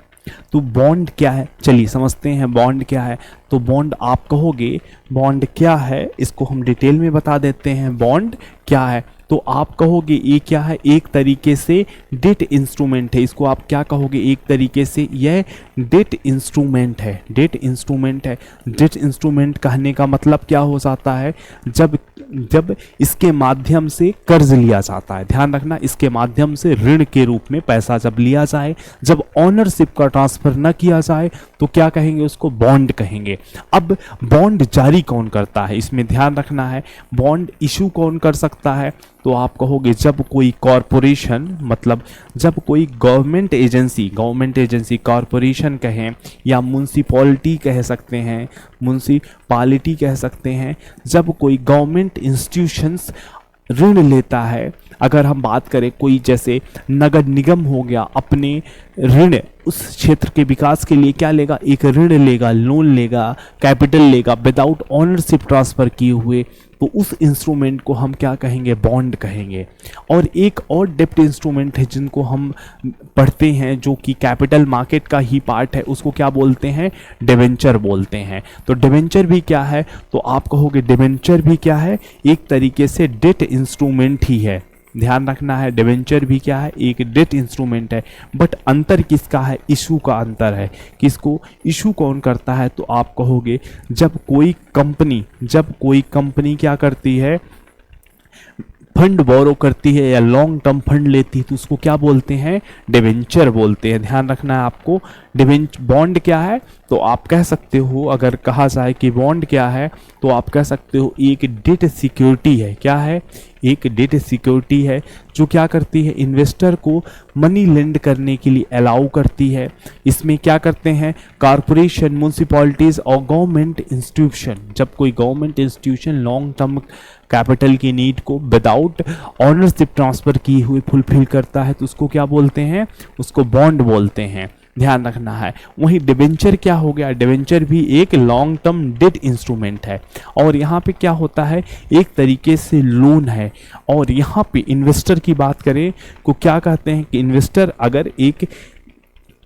तो बॉन्ड क्या है, चलिए समझते हैं बॉन्ड क्या है। तो बॉन्ड आप कहोगे बॉन्ड क्या है, इसको हम डिटेल में बता देते हैं। बॉन्ड क्या है, तो आप कहोगे ये क्या है, एक तरीके से डेट इंस्ट्रूमेंट है। इसको आप क्या कहोगे, एक तरीके से यह डेट इंस्ट्रूमेंट है, डेट इंस्ट्रूमेंट है। डेट इंस्ट्रूमेंट कहने का मतलब क्या हो जाता है, जब इसके माध्यम से कर्ज लिया जाता है, ध्यान रखना, इसके माध्यम से ऋण के रूप में पैसा जब लिया जाए, जब ओनरशिप का ट्रांसफर न किया जाए तो क्या कहेंगे, उसको बॉन्ड कहेंगे। अब बॉन्ड जारी कौन करता है, इसमें ध्यान रखना है, बॉन्ड इशू कौन कर सकता है, तो आप कहोगे जब कोई कॉरपोरेशन, मतलब जब कोई गवर्नमेंट एजेंसी कॉरपोरेशन कहें या म्यूनसिपॉलिटी कह सकते हैं, म्यूनसिपालिटी कह सकते हैं, जब कोई गवर्नमेंट इंस्टीट्यूशंस ऋण लेता है। अगर हम बात करें कोई जैसे नगर निगम हो गया, अपने ऋण उस क्षेत्र के विकास के लिए क्या लेगा, एक ऋण लेगा, लोन लेगा, कैपिटल लेगा विदाउट ओनरशिप ट्रांसफर किए हुए, तो उस इंस्ट्रूमेंट को हम क्या कहेंगे, बॉन्ड कहेंगे। और एक और डेब्ट इंस्ट्रूमेंट है जिनको हम पढ़ते हैं, जो कि कैपिटल मार्केट का ही पार्ट है, उसको क्या बोलते हैं, डिबेंचर बोलते हैं। तो डिबेंचर भी क्या है, तो आप कहोगे डिबेंचर भी क्या है, एक तरीके से डेट इंस्ट्रूमेंट ही है। ध्यान रखना है, डिबेंचर भी क्या है, एक डेट इंस्ट्रूमेंट है। बट अंतर किसका है, इशू का अंतर है। किसको इशू कौन करता है, तो आप कहोगे जब कोई कंपनी क्या करती है, फंड बोरो करती है या लॉन्ग टर्म फंड लेती है, तो उसको क्या बोलते हैं, डिबेंचर बोलते हैं। ध्यान रखना है आपको। बॉन्ड क्या है, तो आप कह सकते हो, अगर कहा जाए कि बॉन्ड क्या है, तो आप कह सकते हो एक डेट सिक्योरिटी है। क्या है, एक डेट सिक्योरिटी है जो क्या करती है, इन्वेस्टर को मनी लेंड करने के लिए अलाउ करती है। इसमें क्या करते हैं, कॉरपोरेशन, म्यूनसिपॉलिटीज और गवर्नमेंट इंस्टीट्यूशन, जब कोई government institution long term capital की नीड को विदाउट ऑनरशिप ट्रांसफर किए हुए फुलफिल करता है, तो उसको क्या बोलते हैं, उसको बॉन्ड बोलते हैं। ध्यान रखना है। वहीं डिबेंचर क्या हो गया, डिबेंचर भी एक लॉन्ग टर्म डेट इंस्ट्रूमेंट है, और यहाँ पे क्या होता है, एक तरीके से लोन है। और यहाँ पे इन्वेस्टर की बात करें को क्या कहते हैं कि इन्वेस्टर, अगर एक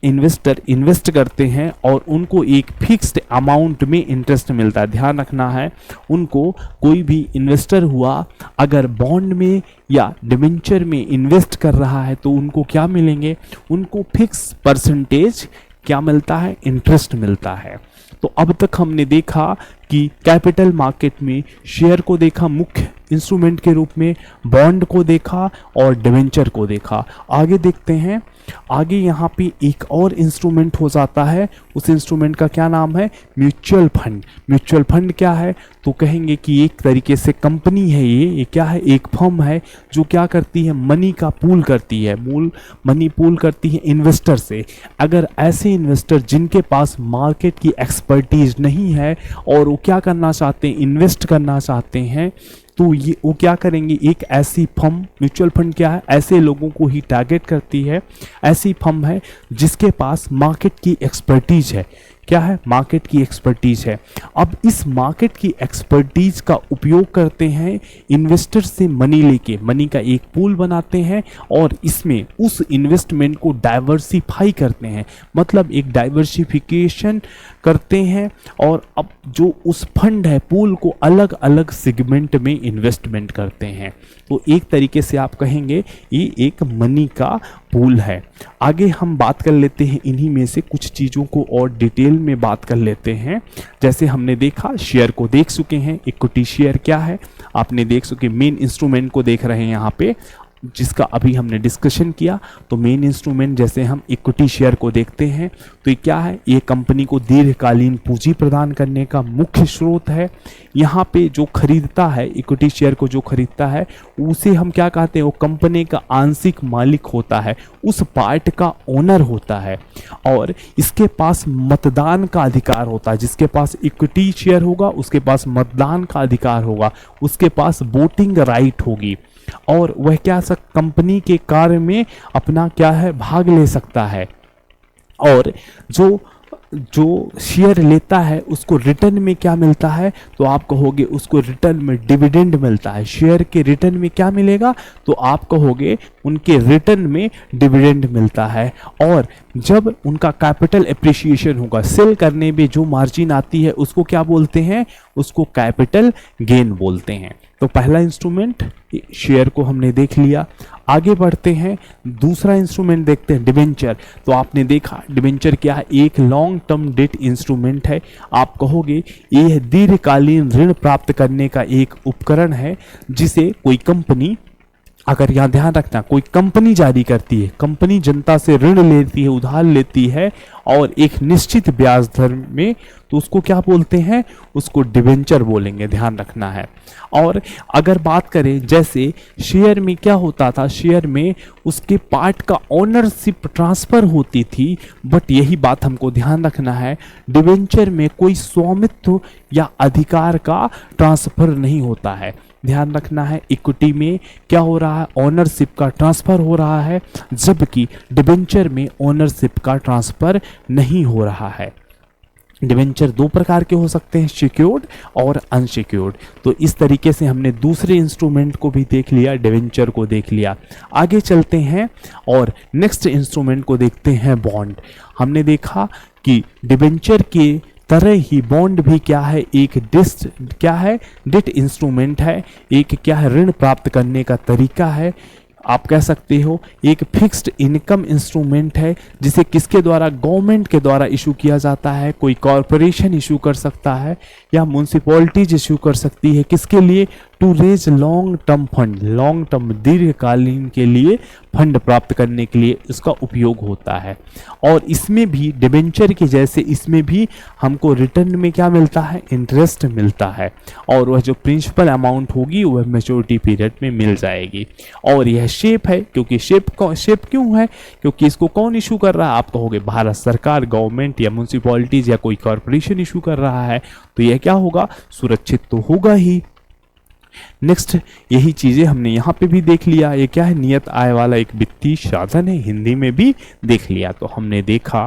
इन्वेस्टर इन्वेस्ट करते हैं और उनको एक फिक्स्ड अमाउंट में इंटरेस्ट मिलता है। ध्यान रखना है, उनको कोई भी इन्वेस्टर हुआ अगर बॉन्ड में या डिबेंचर में इन्वेस्ट कर रहा है तो उनको क्या मिलेंगे, उनको फिक्स परसेंटेज क्या मिलता है, इंटरेस्ट मिलता है। तो अब तक हमने देखा कि कैपिटल मार्केट में शेयर को देखा मुख्य इंस्ट्रूमेंट के रूप में, बॉन्ड को देखा और डिबेंचर को देखा। आगे देखते हैं, आगे यहाँ पे एक और इंस्ट्रूमेंट हो जाता है, उस इंस्ट्रूमेंट का क्या नाम है, म्यूचुअल फंड। म्यूचुअल फंड क्या है, तो कहेंगे कि एक तरीके से कंपनी है, ये क्या है, एक फर्म है जो क्या करती है, मनी का पूल करती है, मनी पूल करती है इन्वेस्टर से। अगर ऐसे इन्वेस्टर जिनके पास मार्केट की एक्सपर्टीज नहीं है और वो क्या करना चाहते हैं, इन्वेस्ट करना चाहते हैं, तो ये वो क्या करेंगे, एक ऐसी फर्म, म्यूचुअल फंड क्या है, ऐसे लोगों को ही टारगेट करती है, ऐसी फर्म है जिसके पास मार्केट की एक्सपर्टीज है। क्या है, मार्केट की एक्सपर्टीज है। अब इस मार्केट की एक्सपर्टीज का उपयोग करते हैं इन्वेस्टर से मनी लेके, मनी का एक पूल बनाते हैं और इसमें उस इन्वेस्टमेंट को डाइवर्सिफाई करते हैं, मतलब एक डाइवर्सिफिकेशन करते हैं। और अब जो उस फंड है, पूल को अलग अलग सेगमेंट में इन्वेस्टमेंट करते हैं। तो एक तरीके से आप कहेंगे ये एक मनी का पूल है। आगे हम बात कर लेते हैं इन्हीं में से कुछ चीज़ों को और डिटेल में बात कर लेते हैं। जैसे हमने देखा, शेयर को देख चुके हैं, इक्विटी शेयर क्या है आपने देख चुके, मेन इंस्ट्रूमेंट को देख रहे हैं यहाँ पे जिसका अभी हमने डिस्कशन किया। तो मेन इंस्ट्रूमेंट जैसे हम इक्विटी शेयर को देखते हैं तो ये क्या है, ये कंपनी को दीर्घकालीन पूंजी प्रदान करने का मुख्य स्रोत है। यहाँ पे जो खरीदता है इक्विटी शेयर को, जो खरीदता है उसे हम क्या कहते हैं, वो कंपनी का आंशिक मालिक होता है, उस पार्ट का ओनर होता है और इसके पास मतदान का अधिकार होता है। जिसके पास इक्विटी शेयर होगा उसके पास मतदान का अधिकार होगा, उसके पास वोटिंग राइट होगी और वह क्या कंपनी के कार्य में अपना क्या है, भाग ले सकता है। और जो शेयर लेता है उसको रिटर्न में क्या मिलता है, तो आप कहोगे उसको रिटर्न में डिविडेंड मिलता है। शेयर के रिटर्न में क्या मिलेगा, तो आप कहोगे उनके रिटर्न में डिविडेंड मिलता है। और जब उनका कैपिटल एप्रिसिएशन होगा, सेल करने में जो मार्जिन आती है उसको क्या बोलते हैं, उसको कैपिटल गेन बोलते हैं। तो पहला इंस्ट्रूमेंट शेयर को हमने देख लिया। आगे बढ़ते हैं, दूसरा इंस्ट्रूमेंट देखते हैं, डिबेंचर। तो आपने देखा डिबेंचर क्या है, एक लॉन्ग टर्म डेट इंस्ट्रूमेंट है। आप कहोगे यह दीर्घकालीन ऋण प्राप्त करने का एक उपकरण है जिसे कोई कंपनी, अगर यहाँ ध्यान रखना, कोई कंपनी जारी करती है, कंपनी जनता से ऋण लेती है, उधार लेती है और एक निश्चित ब्याज दर में, तो उसको क्या बोलते हैं, उसको डिबेंचर बोलेंगे, ध्यान रखना है। और अगर बात करें जैसे शेयर में क्या होता था, शेयर में उसके पार्ट का ओनरशिप ट्रांसफर होती थी, बट यही बात हमको ध्यान रखना है, डिबेंचर में कोई स्वामित्व या अधिकार का ट्रांसफर नहीं होता है। ध्यान रखना है, इक्विटी में क्या हो रहा है, ओनरशिप का ट्रांसफर हो रहा है, जबकि डिबेंचर में ओनरशिप का ट्रांसफर नहीं हो रहा है। डिबेंचर दो प्रकार के हो सकते हैं, सिक्योर्ड और अनसिक्योर्ड। तो इस तरीके से हमने दूसरे इंस्ट्रूमेंट को भी देख लिया, डिबेंचर को देख लिया। आगे चलते हैं और नेक्स्ट इंस्ट्रूमेंट को देखते हैं, बॉन्ड। हमने देखा कि डिबेंचर के तरह ही बॉन्ड भी क्या है, एक डेट इंस्ट्रूमेंट है, एक क्या है, ऋण प्राप्त करने का तरीका है। आप कह सकते हो एक फिक्स्ड इनकम इंस्ट्रूमेंट है जिसे किसके द्वारा, गवर्नमेंट के द्वारा इशू किया जाता है। कोई कॉरपोरेशन इशू कर सकता है या म्यूनसिपैलिटीज इशू कर सकती है, किसके लिए, to raise long term fund, long term दीर्घकालीन के लिए फंड प्राप्त करने के लिए इसका उपयोग होता है। और इसमें भी डिबेंचर के जैसे इसमें भी हमको रिटर्न में क्या मिलता है, इंटरेस्ट मिलता है, और वह जो प्रिंसिपल अमाउंट होगी वह मैच्योरिटी पीरियड में मिल जाएगी। और यह शेप है, क्योंकि शेप क्यों है, क्योंकि इसको कौन इशू कर रहा है, आप कहोगे भारत सरकार, गवर्नमेंट या म्यूनसिपैलिटीज या कोई कॉरपोरेशन इशू कर रहा है, तो यह क्या होगा, सुरक्षित तो होगा ही। नेक्स्ट यही चीजें हमने यहाँ पे भी देख लिया, ये क्या है, नियत आय वाला एक वित्तीय साधन है, हिंदी में भी देख लिया। तो हमने देखा,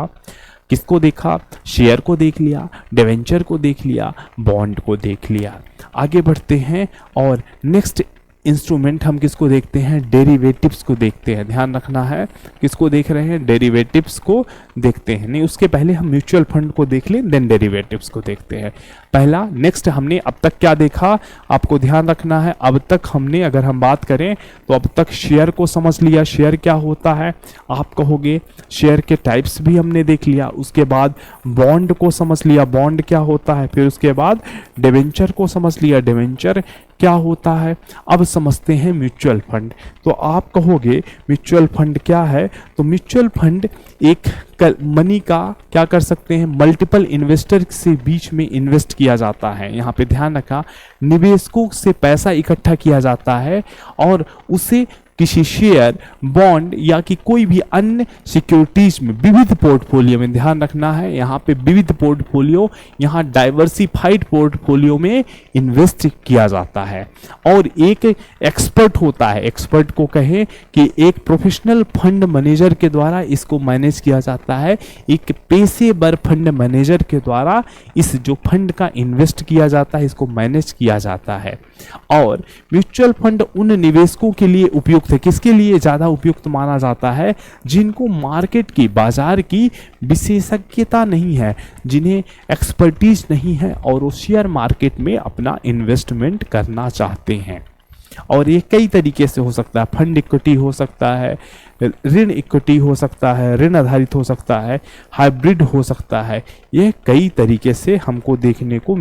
किसको देखा, शेयर को देख लिया, डिबेंचर को देख लिया, बॉन्ड को देख लिया। आगे बढ़ते हैं और नेक्स्ट इंस्ट्रूमेंट हम किसको देखते हैं, डेरिवेटिव्स को देखते हैं। ध्यान रखना है, किसको देख रहे हैं, डेरिवेटिव्स को देखते हैं। नहीं, उसके पहले हम म्यूचुअल फंड को देख लें, देन डेरिवेटिव्स को देखते हैं। पहला, नेक्स्ट हमने अब तक क्या देखा, आपको ध्यान रखना है, अब तक हमने, अगर हम बात करें तो अब तक शेयर को समझ लिया, शेयर क्या होता है, आप कहोगे शेयर के टाइप्स भी हमने देख लिया। उसके बाद बॉन्ड को समझ लिया, बॉन्ड क्या होता है, फिर उसके बाद डिबेंचर को समझ लिया, डिबेंचर क्या होता है। अब समझते हैं म्यूचुअल फंड। तो आप कहोगे म्यूचुअल फंड क्या है, तो म्यूचुअल फंड एक मनी का क्या कर सकते हैं, मल्टीपल इन्वेस्टर से बीच में इन्वेस्ट किया जाता है। यहाँ पे ध्यान रखा, निवेशकों से पैसा इकट्ठा किया जाता है और उसे किसी शेयर, बॉन्ड या कि कोई भी अन्य सिक्योरिटीज में, विविध पोर्टफोलियो में, ध्यान रखना है यहाँ पे विविध पोर्टफोलियो, यहाँ डाइवर्सिफाइड पोर्टफोलियो में इन्वेस्ट किया जाता है। और एक एक्सपर्ट होता है, एक्सपर्ट को कहें कि एक प्रोफेशनल फंड मैनेजर के द्वारा इसको मैनेज किया जाता है, एक पेशेवर फंड मैनेजर के द्वारा इस जो फंड का इन्वेस्ट किया जाता है इसको मैनेज किया जाता है। और म्यूचुअल फंड उन निवेशकों के लिए उपयुक्त है, किसके लिए ज्यादा उपयुक्त माना जाता है, जिनको मार्केट की, बाजार की विशेषज्ञता नहीं है, जिन्हें एक्सपर्टीज नहीं है और वो शेयर मार्केट में अपना इन्वेस्टमेंट करना चाहते हैं। और ये कई तरीके से हो सकता है, फंड इक्विटी हो सकता है, ऋण इक्विटी हो सकता है, ऋण आधारित हो सकता है, हाइब्रिड हो सकता है, ये कई तरीके से हमको देखने को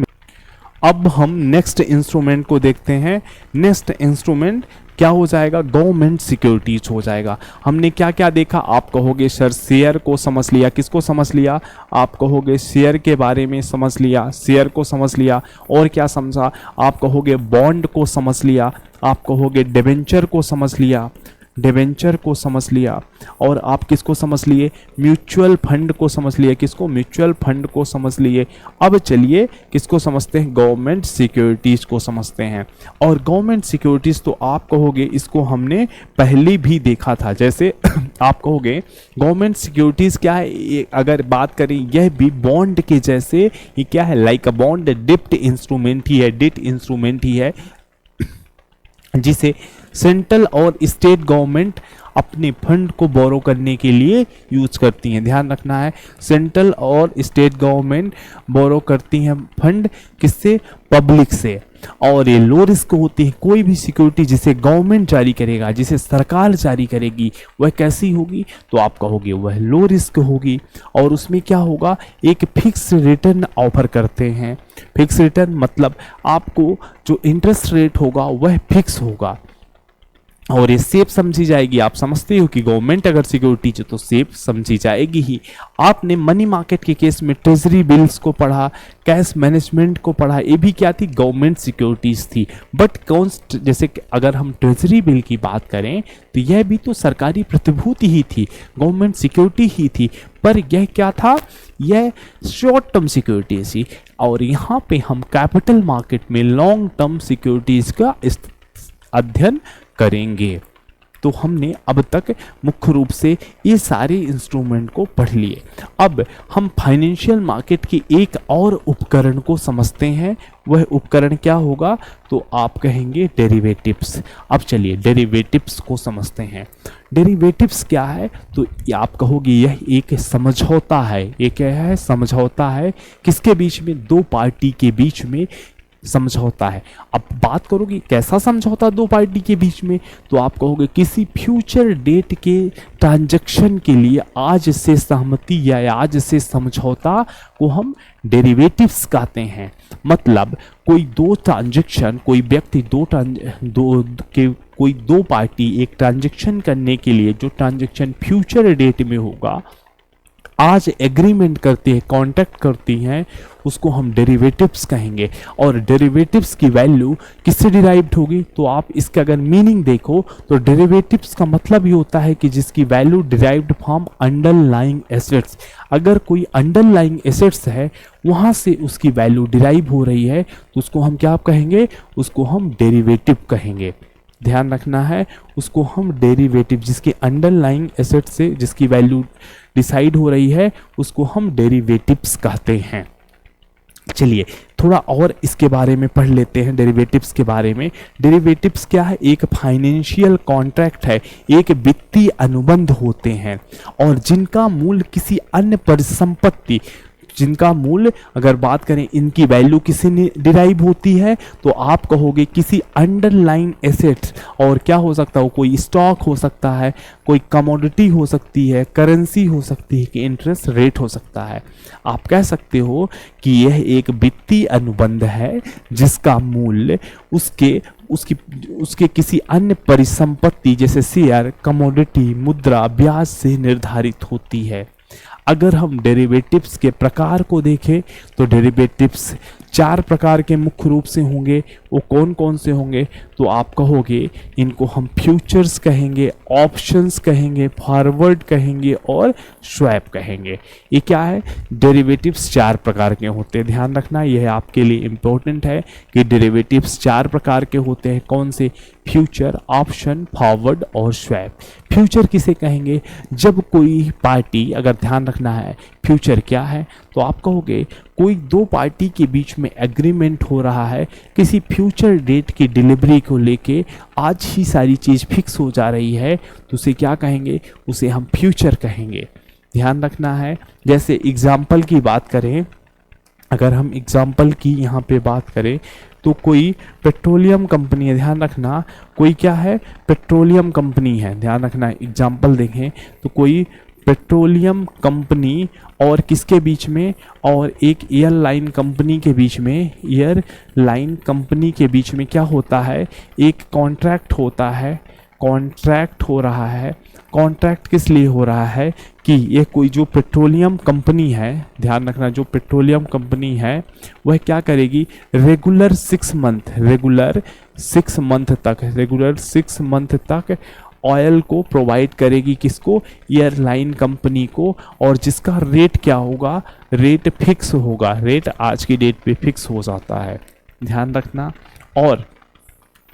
अब हम नेक्स्ट इंस्ट्रूमेंट को देखते हैं। नेक्स्ट इंस्ट्रूमेंट क्या हो जाएगा, गवर्नमेंट सिक्योरिटीज हो जाएगा। हमने क्या क्या देखा, आप कहोगे सर शेयर को समझ लिया, किसको समझ लिया, आप कहोगे शेयर के बारे में समझ लिया, शेयर को समझ लिया, और क्या समझा, आप कहोगे बॉन्ड को समझ लिया, आप कहोगे डिबेंचर को समझ लिया, डिबेंचर को समझ लिया, और आप किसको समझ लिए, म्यूचुअल फंड को समझ लिए, किसको, म्यूचुअल फंड को समझ लिए। अब चलिए किसको समझते हैं, गवर्नमेंट सिक्योरिटीज को समझते हैं। और गवर्नमेंट सिक्योरिटीज तो आप कहोगे इसको हमने पहले भी देखा था, जैसे आप कहोगे गवर्नमेंट सिक्योरिटीज क्या है, अगर बात करें यह भी बॉन्ड के जैसे ये क्या है, like a bond, debt instrument ही है, डेट इंस्ट्रूमेंट ही है, जिसे सेंट्रल और स्टेट गवर्नमेंट अपने फंड को बोरो करने के लिए यूज करती हैं। ध्यान रखना है, सेंट्रल और स्टेट गवर्नमेंट बोरो करती हैं फंड किससे? पब्लिक से। और ये लो रिस्क होती है। कोई भी सिक्योरिटी जिसे गवर्नमेंट जारी करेगा, जिसे सरकार जारी करेगी, वह कैसी होगी? तो आप कहोगे वह लो रिस्क होगी। और उसमें क्या होगा? एक फिक्स रिटर्न ऑफर करते हैं। फिक्स रिटर्न मतलब आपको जो इंटरेस्ट रेट होगा वह फिक्स होगा और ये सेफ समझी जाएगी। आप समझते हो कि गवर्नमेंट अगर सिक्योरिटी है तो सेफ समझी जाएगी ही। आपने मनी मार्केट के केस में ट्रेजरी बिल्स को पढ़ा, कैश मैनेजमेंट को पढ़ा, ये भी क्या थी? गवर्नमेंट सिक्योरिटीज थी। बट कौन, जैसे अगर हम ट्रेजरी बिल की बात करें तो यह भी तो सरकारी प्रतिभूति ही थी, गवर्नमेंट सिक्योरिटी ही थी। पर यह क्या था? यह शॉर्ट टर्म सिक्योरिटी थी। और यहाँ पे हम कैपिटल मार्केट में लॉन्ग टर्म सिक्योरिटीज का अध्ययन करेंगे। तो हमने अब तक मुख्य रूप से ये सारे इंस्ट्रूमेंट को पढ़ लिए। अब हम फाइनेंशियल मार्केट के एक और उपकरण को समझते हैं। वह उपकरण क्या होगा? तो आप कहेंगे डेरिवेटिव्स। अब चलिए डेरिवेटिव्स को समझते हैं। डेरिवेटिव्स क्या है? तो आप कहोगे यह एक समझौता है। ये क्या है? समझौता है। किसके बीच में? दो पार्टी के बीच में समझौता है। अब बात करोगे कैसा समझौता दो पार्टी के बीच में? तो आप कहोगे किसी फ्यूचर डेट के ट्रांजैक्शन के लिए आज से सहमति या आज से समझौता को हम डेरिवेटिव्स कहते हैं। मतलब कोई दो ट्रांजैक्शन, कोई व्यक्ति कोई दो पार्टी एक ट्रांजैक्शन करने के लिए जो ट्रांजैक्शन फ्यूचर डेट में होगा, आज एग्रीमेंट करती है, कॉन्ट्रैक्ट करती हैं, उसको हम डेरिवेटिव्स कहेंगे। और डेरिवेटिव्स की वैल्यू किससे डिराइव्ड होगी? तो आप इसका अगर मीनिंग देखो तो डेरिवेटिव्स का मतलब ये होता है कि जिसकी value derived from underlying assets. अगर कोई अंडरलाइंग एसेट्स है वहां से उसकी वैल्यू डिराइव हो रही है तो उसको हम क्या कहेंगे? उसको हम डेरिवेटिव कहेंगे। ध्यान रखना है, उसको हम डेरिवेटिव, जिसके अंडरलाइंग एसेट से जिसकी वैल्यू डिसाइड हो रही है उसको हम डेरिवेटिव्स कहते हैं। चलिए थोड़ा और इसके बारे में पढ़ लेते हैं, डेरिवेटिव्स के बारे में। डेरिवेटिव्स क्या है? एक फाइनेंशियल कॉन्ट्रैक्ट है, एक वित्तीय अनुबंध होते हैं और जिनका मूल किसी अन्य परिसंपत्ति, जिनका मूल्य अगर बात करें इनकी वैल्यू किसी ने डिराइव होती है तो आप कहोगे किसी अंडरलाइन एसेट्स। और क्या हो सकता है? कोई स्टॉक हो सकता है, कोई कमोडिटी हो सकती है, करेंसी हो सकती है, कि इंटरेस्ट रेट हो सकता है। आप कह सकते हो कि यह एक वित्तीय अनुबंध है जिसका मूल्य उसके किसी अन्य परिसंपत्ति जैसे शेयर, कमोडिटी, मुद्रा, ब्याज से निर्धारित होती है। अगर हम डेरिवेटिव्स के प्रकार को देखें तो डेरिवेटिव्स चार प्रकार के मुख्य रूप से होंगे। वो कौन कौन से होंगे? तो आप कहोगे इनको हम फ्यूचर्स कहेंगे, ऑप्शंस कहेंगे, फॉरवर्ड कहेंगे और स्वैप कहेंगे। ये क्या है? डेरिवेटिव्स चार प्रकार के होते हैं। ध्यान रखना, यह आपके लिए इंपॉर्टेंट है कि डेरिवेटिव्स चार प्रकार के होते हैं। कौन से? फ्यूचर, ऑप्शन, फॉरवर्ड और स्वैप। फ्यूचर किसे कहेंगे? जब कोई पार्टी, अगर ध्यान रखना है फ्यूचर क्या है, तो आप कहोगे कोई दो पार्टी के बीच में एग्रीमेंट हो रहा है किसी फ्यूचर डेट की डिलीवरी को लेके, आज ही सारी चीज़ फिक्स हो जा रही है, तो उसे क्या कहेंगे? उसे हम फ्यूचर कहेंगे। ध्यान रखना है। जैसे एग्जाम्पल की बात करें, अगर हम एग्जाम्पल की यहाँ पे बात करें तो कोई पेट्रोलियम कंपनी है, ध्यान रखना, कोई क्या है? पेट्रोलियम कंपनी है। ध्यान रखना, एग्जाम्पल देखें तो कोई पेट्रोलियम कंपनी और किसके बीच में? और एक एयरलाइन कंपनी के बीच में। एयरलाइन कंपनी के बीच में क्या होता है? एक कॉन्ट्रैक्ट होता है, कॉन्ट्रैक्ट हो रहा है। कॉन्ट्रैक्ट किस लिए हो रहा है? कि ये कोई जो पेट्रोलियम कंपनी है, ध्यान रखना, जो पेट्रोलियम कंपनी है वह क्या करेगी? रेगुलर 6 मंथ तक ऑयल को प्रोवाइड करेगी। किसको? एयरलाइन कंपनी को। और जिसका रेट क्या होगा? रेट फिक्स होगा। रेट आज की डेट पे फिक्स हो जाता है। ध्यान रखना। और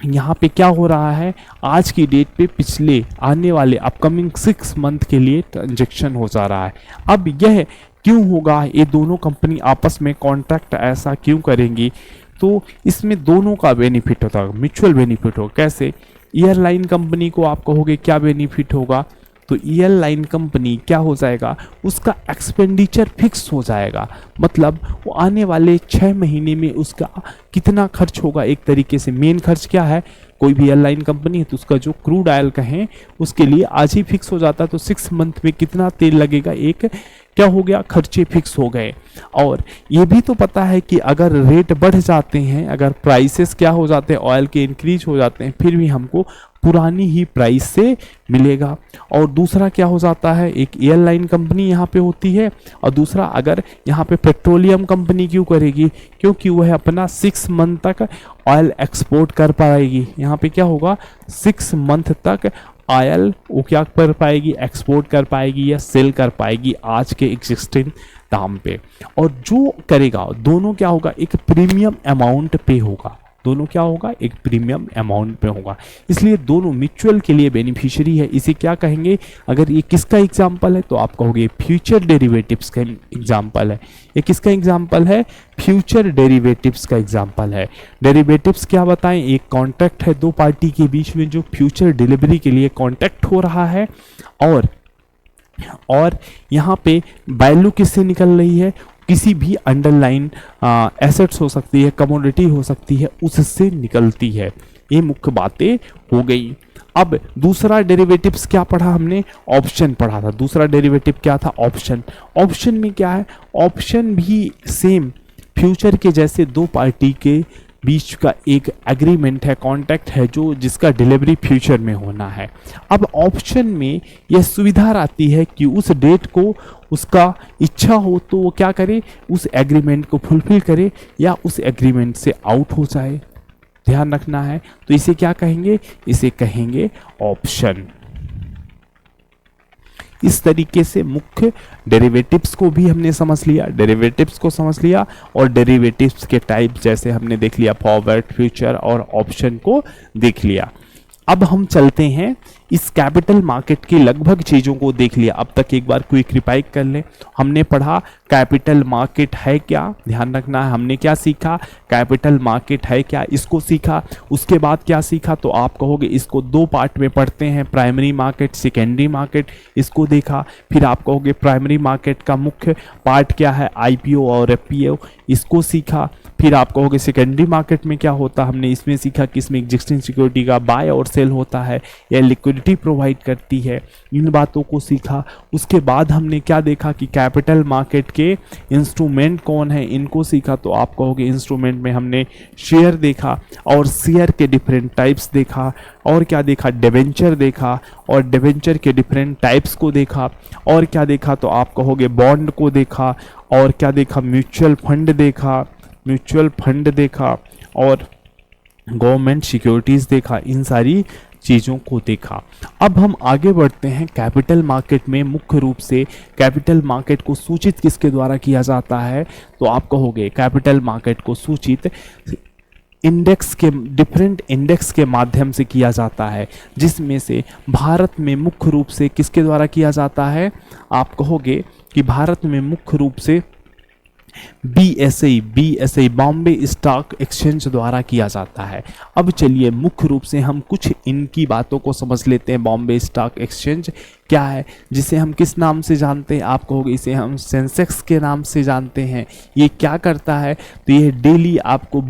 यहाँ पे क्या हो रहा है? आज की डेट पे पिछले आने वाले अपकमिंग 6 मंथ के लिए ट्रांजैक्शन हो जा रहा है। अब यह क्यों होगा? ये दोनों कंपनी आपस में कॉन्ट्रैक्ट ऐसा क्यों करेंगी? तो इसमें दोनों का बेनिफिट होता है, म्यूचुअल बेनिफिट हो। कैसे? एयरलाइन कंपनी को आप कहोगे क्या बेनिफिट होगा, तो एयरलाइन कंपनी क्या हो जाएगा, उसका एक्सपेंडिचर फिक्स हो जाएगा, मतलब वो आने वाले 6 महीने में उसका कितना खर्च होगा। एक तरीके से मेन खर्च क्या है, कोई भी एयरलाइन कंपनी है तो उसका जो क्रूड ऑयल कहें उसके लिए आज ही फिक्स हो जाता है, तो 6 मंथ में कितना तेल लगेगा, एक क्या हो गया, खर्चे फिक्स हो गए। और ये भी तो पता है कि अगर रेट बढ़ जाते हैं, अगर प्राइसेस क्या हो जाते हैं, ऑयल के इंक्रीज हो जाते हैं, फिर भी हमको पुरानी ही प्राइस से मिलेगा। और दूसरा क्या हो जाता है, एक एयरलाइन कंपनी यहाँ पे होती है, और दूसरा अगर यहाँ पे पेट्रोलियम कंपनी क्यों करेगी, क्योंकि वह अपना 6 मंथ तक ऑयल एक्सपोर्ट कर पाएगी। यहाँ पे क्या होगा, 6 मंथ तक ऑयल वो क्या कर पाएगी, एक्सपोर्ट कर पाएगी या सेल कर पाएगी आज के एग्जिस्टिंग दाम पे। और जो करेगा दोनों क्या होगा, एक प्रीमियम अमाउंट पे होगा, दोनों क्या होगा, एक प्रीमियम अमाउंट पे होगा। इसलिए दोनों म्यूचुअल के लिए बेनिफिशियरी है। इसे क्या कहेंगे, अगर ये किसका एग्जाम्पल है तो आप कहोगे फ्यूचर डेरिवेटिव्स का एग्जाम्पल है। ये किसका एग्जाम्पल है, फ्यूचर डेरिवेटिव्स का एग्जाम्पल है। डेरिवेटिव्स क्या बताएं, एक कॉन्ट्रैक्ट है दो पार्टी के बीच में जो फ्यूचर डिलीवरी के लिए कॉन्ट्रैक्ट हो रहा है, और यहाँ पे वैल्यू किससे निकल रही है, किसी भी अंडरलाइन एसेट्स हो सकती है, कमोडिटी हो सकती है, उससे निकलती है। ये मुख्य बातें हो गई। अब दूसरा डेरिवेटिव्स क्या पढ़ा हमने, ऑप्शन पढ़ा था। दूसरा डेरिवेटिव क्या था, ऑप्शन। ऑप्शन में क्या है, ऑप्शन भी सेम फ्यूचर के जैसे दो पार्टी के बीच का एक एग्रीमेंट है, कॉन्ट्रैक्ट है, जो जिसका डिलीवरी फ्यूचर में होना है। अब ऑप्शन में यह सुविधा रहती है कि उस डेट को उसका इच्छा हो तो वो क्या करे, उस एग्रीमेंट को फुलफिल करे या उस एग्रीमेंट से आउट हो जाए, ध्यान रखना है। तो इसे क्या कहेंगे, इसे कहेंगे ऑप्शन। इस तरीके से मुख्य डेरिवेटिव्स को भी हमने समझ लिया, डेरिवेटिव्स को समझ लिया, और डेरिवेटिव्स के टाइप जैसे हमने देख लिया फॉरवर्ड, फ्यूचर और ऑप्शन को देख लिया। अब हम चलते हैं, इस कैपिटल मार्केट की लगभग चीज़ों को देख लिया। अब तक एक बार क्विक रिवाइज कर ले। हमने पढ़ा कैपिटल मार्केट है क्या, ध्यान रखना है, हमने क्या सीखा, कैपिटल मार्केट है क्या, इसको सीखा। उसके बाद क्या सीखा, तो आप कहोगे इसको दो पार्ट में पढ़ते हैं, प्राइमरी मार्केट, सेकेंडरी मार्केट, इसको देखा। फिर आप कहोगे प्राइमरी मार्केट का मुख्य पार्ट क्या है, आईपीओ और एफपीओ, इसको सीखा। फिर आप कहोगे सेकेंडरी मार्केट में क्या होता, हमने इसमें सीखा कि इसमें एग्जिस्टिंग सिक्योरिटी का बाय और सेल होता है, या लिक्विडिटी प्रोवाइड करती है, इन बातों को सीखा। उसके बाद हमने क्या देखा कि कैपिटल मार्केट के इंस्ट्रूमेंट कौन है, इनको सीखा। तो आप कहोगे इंस्ट्रूमेंट में हमने शेयर देखा, और शेयर के डिफरेंट टाइप्स देखा, और क्या देखा, डिबेंचर देखा, और डिबेंचर के डिफरेंट टाइप्स को देखा, और क्या देखा, तो आप कहोगे बॉन्ड को देखा, और क्या देखा, म्यूचुअल फंड देखा, और गवर्नमेंट सिक्योरिटीज़ देखा, इन सारी चीज़ों को देखा। अब हम आगे बढ़ते हैं। कैपिटल मार्केट में मुख्य रूप से कैपिटल मार्केट को सूचित किसके द्वारा किया जाता है, तो आप कहोगे कैपिटल मार्केट को सूचित इंडेक्स के, डिफरेंट इंडेक्स के माध्यम से किया जाता है, जिसमें से भारत में मुख्य रूप से किसके द्वारा किया जाता है, आप कहोगे कि भारत में मुख्य रूप से बीएसई बॉम्बे स्टॉक एक्सचेंज द्वारा किया जाता है। अब चलिए मुख्य रूप से हम कुछ इनकी बातों को समझ लेते हैं। बॉम्बे स्टॉक एक्सचेंज क्या है, जिसे हम किस नाम से जानते हैं, आप कहोगे इसे हम सेंसेक्स के नाम से जानते हैं। ये क्या करता है, तो ये डेली आपको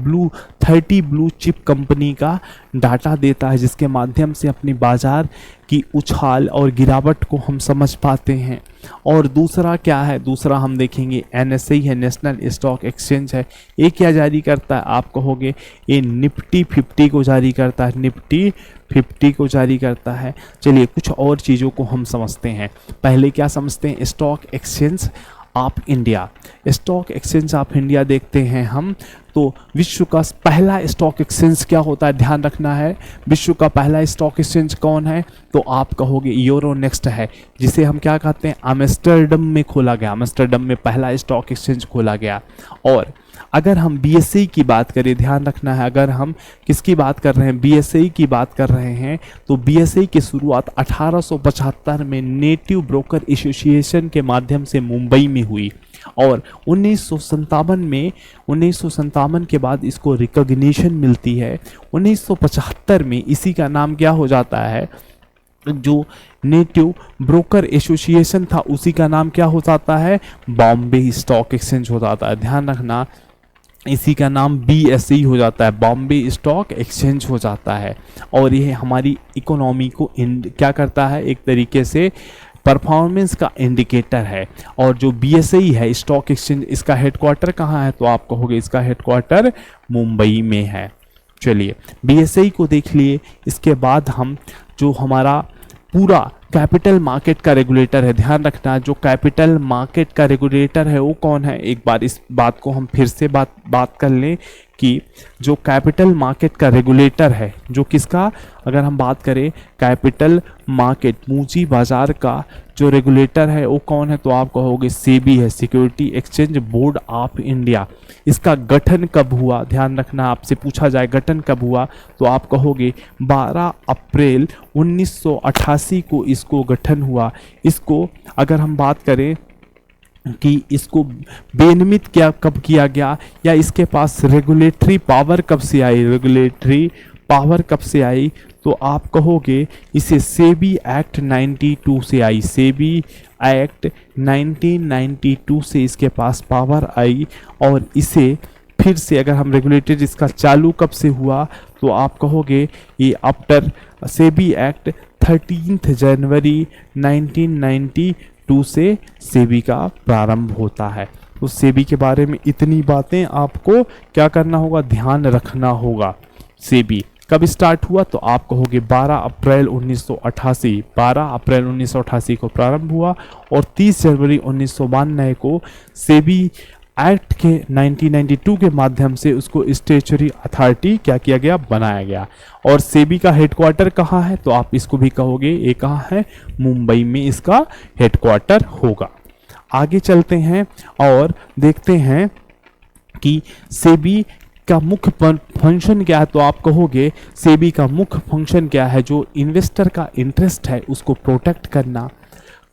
30 ब्लू चिप कंपनी का डाटा देता है, जिसके माध्यम से अपनी बाजार की उछाल और गिरावट को हम समझ पाते हैं। और दूसरा क्या है, दूसरा हम देखेंगे एनएसई है, नेशनल स्टॉक एक्सचेंज है। ये क्या जारी करता है, आप कहोगे ये निफ्टी 50 को जारी करता है, निफ्टी 50 को जारी करता है। चलिए कुछ और चीज़ों को हम समझते हैं। पहले क्या समझते हैं, stock exchange of India. Stock exchange of India देखते हैं हम, तो विश्व का पहला स्टॉक एक्सचेंज क्या होता है, ध्यान रखना है। विश्व का पहला स्टॉक एक्सचेंज कौन है, तो आप कहोगे यूरोनेक्स्ट है, जिसे हम क्या कहते हैं, एम्स्टर्डम में खोला गया। एम्स्टर्डम में पहला स्टॉक एक्सचेंज खोला गया। और अगर हम बीएसई की बात करें, ध्यान रखना है, अगर हम किसकी बात कर रहे हैं, बीएसई की बात कर रहे हैं, तो बीएसई की शुरुआत 1875 में नेटिव ब्रोकर एसोसिएशन के माध्यम से मुंबई में हुई और 1957 के बाद इसको रिकॉग्निशन मिलती है। 1975 में इसी का नाम क्या हो जाता है, जो नेटिव ब्रोकर एसोसिएशन था उसी का नाम क्या हो जाता है, बॉम्बे स्टॉक एक्सचेंज हो जाता है। ध्यान रखना, इसी का नाम बीएसई हो जाता है, बॉम्बे स्टॉक एक्सचेंज हो जाता है। और यह हमारी इकोनॉमी को क्या करता है, एक तरीके से परफॉर्मेंस का इंडिकेटर है। और जो बीएसई है स्टॉक एक्सचेंज, इसका हेडक्वार्टर कहाँ है, तो आप कहोगे इसका हेडक्वार्टर मुंबई में है। चलिए बीएसई को देख लिए। इसके बाद हम जो हमारा पूरा कैपिटल मार्केट का रेगुलेटर है, ध्यान रखना, जो कैपिटल मार्केट का रेगुलेटर है वो कौन है, एक बार इस बात को हम फिर से बात कर लें कि जो कैपिटल मार्केट का रेगुलेटर है, जो किसका, अगर हम बात करें कैपिटल मार्केट पूंजी बाजार का जो रेगुलेटर है वो कौन है, तो आप कहोगे सेबी है, security exchange board of India. इसका गठन कब हुआ, ध्यान रखना, आपसे पूछा जाए गठन कब हुआ, तो आप कहोगे 12 अप्रैल 1988 को इसको गठन हुआ। इसको अगर हम बात करें कि इसको बेनियमित कब किया गया, या इसके पास रेगुलेटरी पावर कब से आई, रेगुलेटरी पावर कब से आई, तो आप कहोगे इसे सेबी एक्ट 92 से आई। सेबी एक्ट 1992 से इसके पास पावर आई। और इसे फिर से अगर हम रेगुलेटेड, इसका चालू कब से हुआ, तो आप कहोगे ये आफ्टर सेबी एक्ट 13 जनवरी 1992 से सेबी का प्रारंभ होता है। तो सेबी के बारे में इतनी बातें आपको क्या करना होगा, ध्यान रखना होगा। सेबी कब स्टार्ट हुआ, तो आप कहोगे 12 अप्रैल 1988, 12 अप्रैल 1988 को प्रारंभ हुआ और 30 जनवरी 1992 को सेबी एक्ट के 1992 के माध्यम से उसको स्टैट्यूटरी अथॉरिटी क्या किया गया, बनाया गया। और सेबी का हेडक्वार्टर कहाँ है, तो आप इसको भी कहोगे ये कहाँ है, मुंबई में इसका हेडक्वार्टर होगा। आगे चलते हैं और देखते हैं कि सेबी का मुख्य फंक्शन क्या है, तो आप कहोगे सेबी का मुख्य फंक्शन क्या है, जो इन्वेस्टर का इंटरेस्ट है उसको प्रोटेक्ट करना,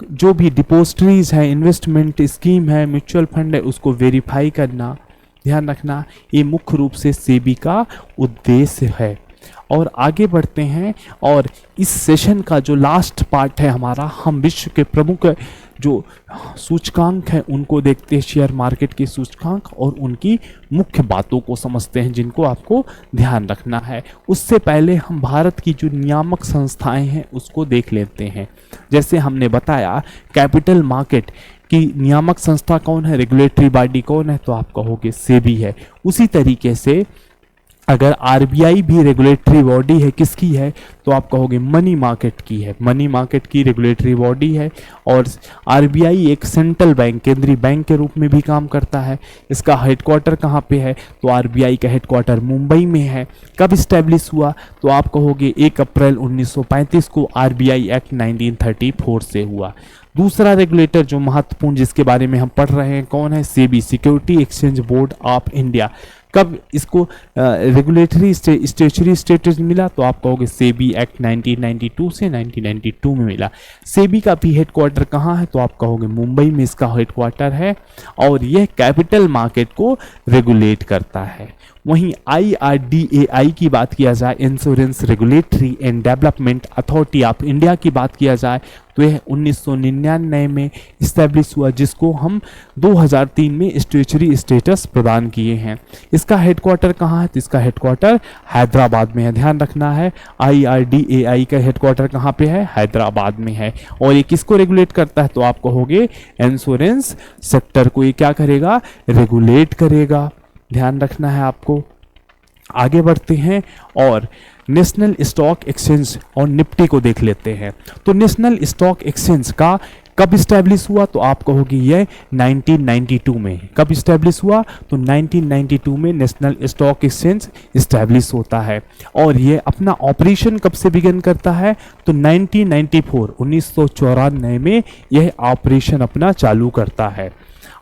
जो भी डिपोजिटरीज है, इन्वेस्टमेंट स्कीम है, म्यूचुअल फंड है, उसको वेरीफाई करना। ध्यान रखना, ये मुख्य रूप से सेबी का उद्देश्य है। और आगे बढ़ते हैं और इस सेशन का जो लास्ट पार्ट है हमारा, हम विश्व के प्रमुख जो सूचकांक हैं उनको देखते हैं, शेयर मार्केट के सूचकांक, और उनकी मुख्य बातों को समझते हैं जिनको आपको ध्यान रखना है। उससे पहले हम भारत की जो नियामक संस्थाएं हैं उसको देख लेते हैं। जैसे हमने बताया कैपिटल मार्केट की नियामक संस्था कौन है, रेगुलेटरी बॉडी कौन है, तो आप कहोगे सेबी है। उसी तरीके से अगर आरबीआई भी रेगुलेटरी बॉडी है, किसकी है, तो आप कहोगे मनी मार्केट की है, मनी मार्केट की रेगुलेटरी बॉडी है। और आरबीआई एक सेंट्रल बैंक, केंद्रीय बैंक के रूप में भी काम करता है। इसका हेडक्वार्टर कहाँ पे है, तो आरबीआई का हेडक्वार्टर मुंबई में है। कब इस्टेब्लिश हुआ, तो आप कहोगे 1 अप्रैल 1935 को आरबीआई एक्ट 1934 से हुआ। दूसरा रेगुलेटर जो महत्वपूर्ण जिसके बारे में हम पढ़ रहे हैं कौन है, SEBI, security exchange board of India. कब इसको रेगुलेटरी स्टैट्यूटरी स्टेटस मिला, तो आप कहोगे सेबी एक्ट 1992 से 1992 में मिला। सेबी का भी हेडक्वार्टर कहाँ है, तो आप कहोगे मुंबई में इसका हेडक्वार्टर है और यह कैपिटल मार्केट को रेगुलेट करता है। वहीं IRDAI की बात किया जाए, insurance regulatory and development authority of India की बात किया जाए, तो यह 1999 में इस्टेब्लिश हुआ, जिसको हम 2003 में स्टैट्यूटरी स्टेटस प्रदान किए हैं। इसका हेडक्वार्टर कहाँ है, तो इसका हेडक्वार्टर हैदराबाद में है। ध्यान रखना है, IRDAI का हेडक्वार्टर कहाँ पे है, हैदराबाद में है। और ये किसको रेगुलेट करता है, तो आप कहोगे इंश्योरेंस सेक्टर को ये क्या करेगा, रेगुलेट करेगा। ध्यान रखना है आपको। आगे बढ़ते हैं और नेशनल स्टॉक एक्सचेंज और निफ्टी को देख लेते हैं। तो नेशनल स्टॉक एक्सचेंज का कब इस्टेब्लिश हुआ, तो आप कहोगे ये 1992 में। कब इस्टेब्लिश हुआ, तो 1992 में नेशनल स्टॉक एक्सचेंज इस्टेब्लिश होता है। और ये अपना ऑपरेशन कब से बिगिन करता है, तो 1994 में यह ऑपरेशन अपना चालू करता है।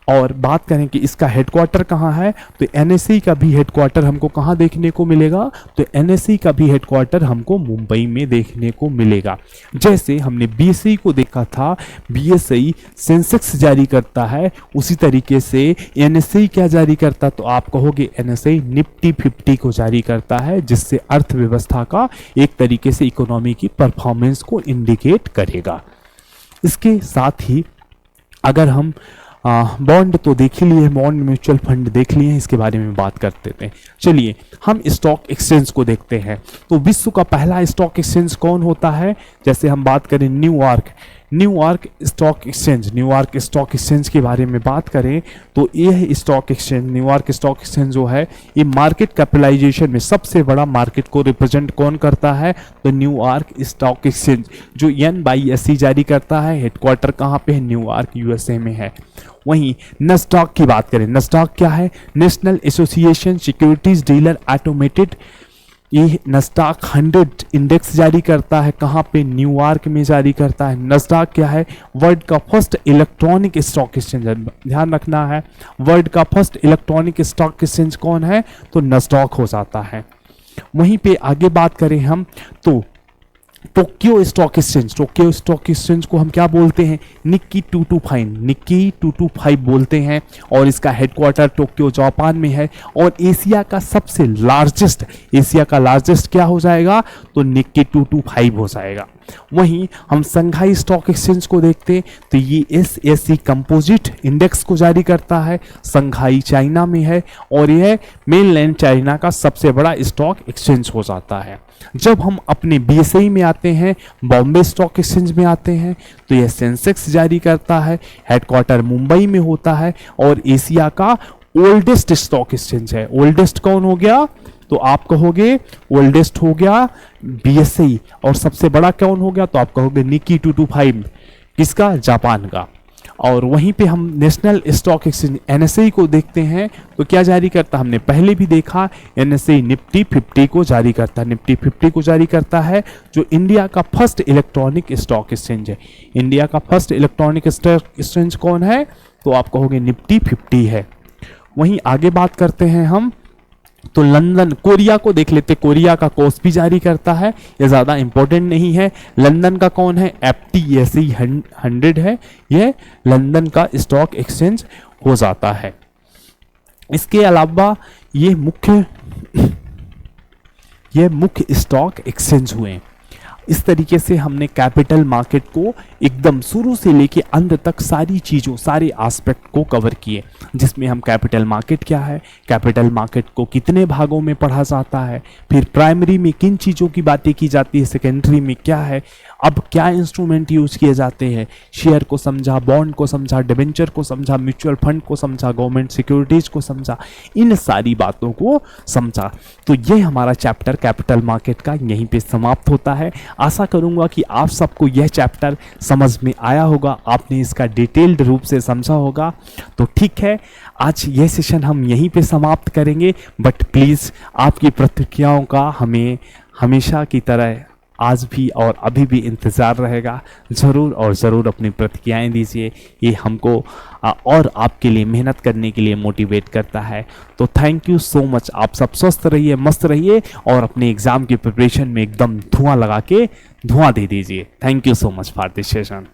और बात करें कि इसका हेडक्वार्टर कहाँ है, तो एनएसई का भी हेडक्वार्टर हमको कहाँ देखने को मिलेगा, तो एनएसई का भी हेडक्वार्टर हमको मुंबई में देखने को मिलेगा। जैसे हमने बीएसई को देखा था, बीएसई सेंसेक्स जारी करता है, उसी तरीके से एनएसई क्या जारी करता, तो आप कहोगे एनएसई निफ्टी 50 को जारी करता है, जिससे अर्थव्यवस्था का एक तरीके से इकोनॉमी की परफॉर्मेंस को इंडिकेट करेगा। इसके साथ ही अगर हम बॉन्ड तो देख ही लिए, बॉन्ड म्यूचुअल फंड देख लिए हैं, इसके बारे में बात करते थे। चलिए हम स्टॉक एक्सचेंज को देखते हैं। तो विश्व का पहला स्टॉक एक्सचेंज कौन होता है, जैसे हम बात करें न्यूयॉर्क स्टॉक एक्सचेंज के बारे में बात करें तो यह stock exchange, New York stock exchange जो है, ये मार्केट कैपिटलाइजेशन में सबसे बड़ा मार्केट को रिप्रेजेंट कौन करता है, तो न्यूयॉर्क स्टॉक एक्सचेंज जो NYSE जारी करता है। हेडक्वार्टर कहाँ पे है, न्यूयॉर्क USA में है। वहीं नस्डॉक की बात करें, नस्डॉक क्या है, national association securities dealer automated, ये नस्डॉक 100 इंडेक्स जारी करता है, कहाँ पे, न्यूयॉर्क में जारी करता है। नस्डॉक क्या है, वर्ल्ड का फर्स्ट इलेक्ट्रॉनिक स्टॉक एक्सचेंज, ध्यान रखना है, वर्ल्ड का फर्स्ट इलेक्ट्रॉनिक स्टॉक एक्सचेंज कौन है, तो नस्डॉक हो जाता है। वहीं पे आगे बात करें हम तो टोक्यो स्टॉक एक्सचेंज को हम क्या बोलते हैं, निक्की 225 बोलते हैं, और इसका हेडक्वार्टर टोक्यो जापान में है। और एशिया का लार्जेस्ट क्या हो जाएगा, तो निक्की 225 हो जाएगा। वहीं हम संघाई स्टॉक एक्सचेंज को देखते हैं तो ये SSE कंपोजिट इंडेक्स को जारी करता है, संघाई चाइना में है, और यह मेनलैंड चाइना का सबसे बड़ा स्टॉक एक्सचेंज हो जाता है। जब हम अपने BSE में आते हैं, बॉम्बे स्टॉक एक्सचेंज में आते हैं, तो यह सेंसेक्स जारी करता है, हेडक्वार्टर मुंबई में होता है, और एशिया का ओल्डेस्ट स्टॉक एक्सचेंज है। ओल्डेस्ट कौन हो गया, तो आप कहोगे ओल्डेस्ट हो गया BSE, और सबसे बड़ा कौन हो गया, तो आप कहोगे निक्की 225, किसका, जापान का। और वहीं पे हम नेशनल स्टॉक एक्सचेंज NSE को देखते हैं तो क्या जारी करता, हमने पहले भी देखा, NSE निफ्टी 50 को जारी करता है, निफ्टी 50 को जारी करता है, जो इंडिया का फर्स्ट इलेक्ट्रॉनिक स्टॉक एक्सचेंज है। इंडिया का फर्स्ट इलेक्ट्रॉनिक स्टॉक एक्सचेंज कौन है, तो आप कहोगे निफ्टी 50 है। वहीं आगे बात करते हैं हम तो लंदन, कोरिया को देख लेते, कोरिया का कोस्पी जारी करता है, ये ज़्यादा इंपॉर्टेंट नहीं है। लंदन का कौन है, FTSE 100 है, यह लंदन का स्टॉक एक्सचेंज हो जाता है। इसके अलावा ये मुख्य स्टॉक एक्सचेंज हुए। इस तरीके से हमने कैपिटल मार्केट को एकदम शुरू से लेके अंत तक सारी चीज़ों, सारे एस्पेक्ट को कवर किए, जिसमें हम कैपिटल मार्केट क्या है, कैपिटल मार्केट को कितने भागों में पढ़ा जाता है, फिर प्राइमरी में किन चीज़ों की बातें की जाती है, सेकेंडरी में क्या है, अब क्या इंस्ट्रूमेंट यूज किए जाते हैं, शेयर को समझा, बॉन्ड को समझा, डिबेंचर को समझा, म्यूचुअल फंड को समझा, गवर्नमेंट सिक्योरिटीज को समझा, इन सारी बातों को समझा। तो ये हमारा चैप्टर कैपिटल मार्केट का यहीं पे समाप्त होता है। आशा करूंगा कि आप सबको यह चैप्टर समझ में आया होगा, आपने इसका डिटेल्ड रूप से समझा होगा। तो ठीक है, आज यह सेशन हम यहीं पे समाप्त करेंगे, बट प्लीज़ आपकी प्रतिक्रियाओं का हमें हमेशा की तरह आज भी और अभी भी इंतज़ार रहेगा। ज़रूर और ज़रूर अपनी प्रतिक्रियाएं दीजिए, ये हमको और आपके लिए मेहनत करने के लिए मोटिवेट करता है। तो थैंक यू सो मच, आप सब स्वस्थ रहिए, मस्त रहिए, और अपने एग्ज़ाम की प्रिपरेशन में एकदम धुआं लगा के धुआं दे दीजिए। Thank you so much for this session.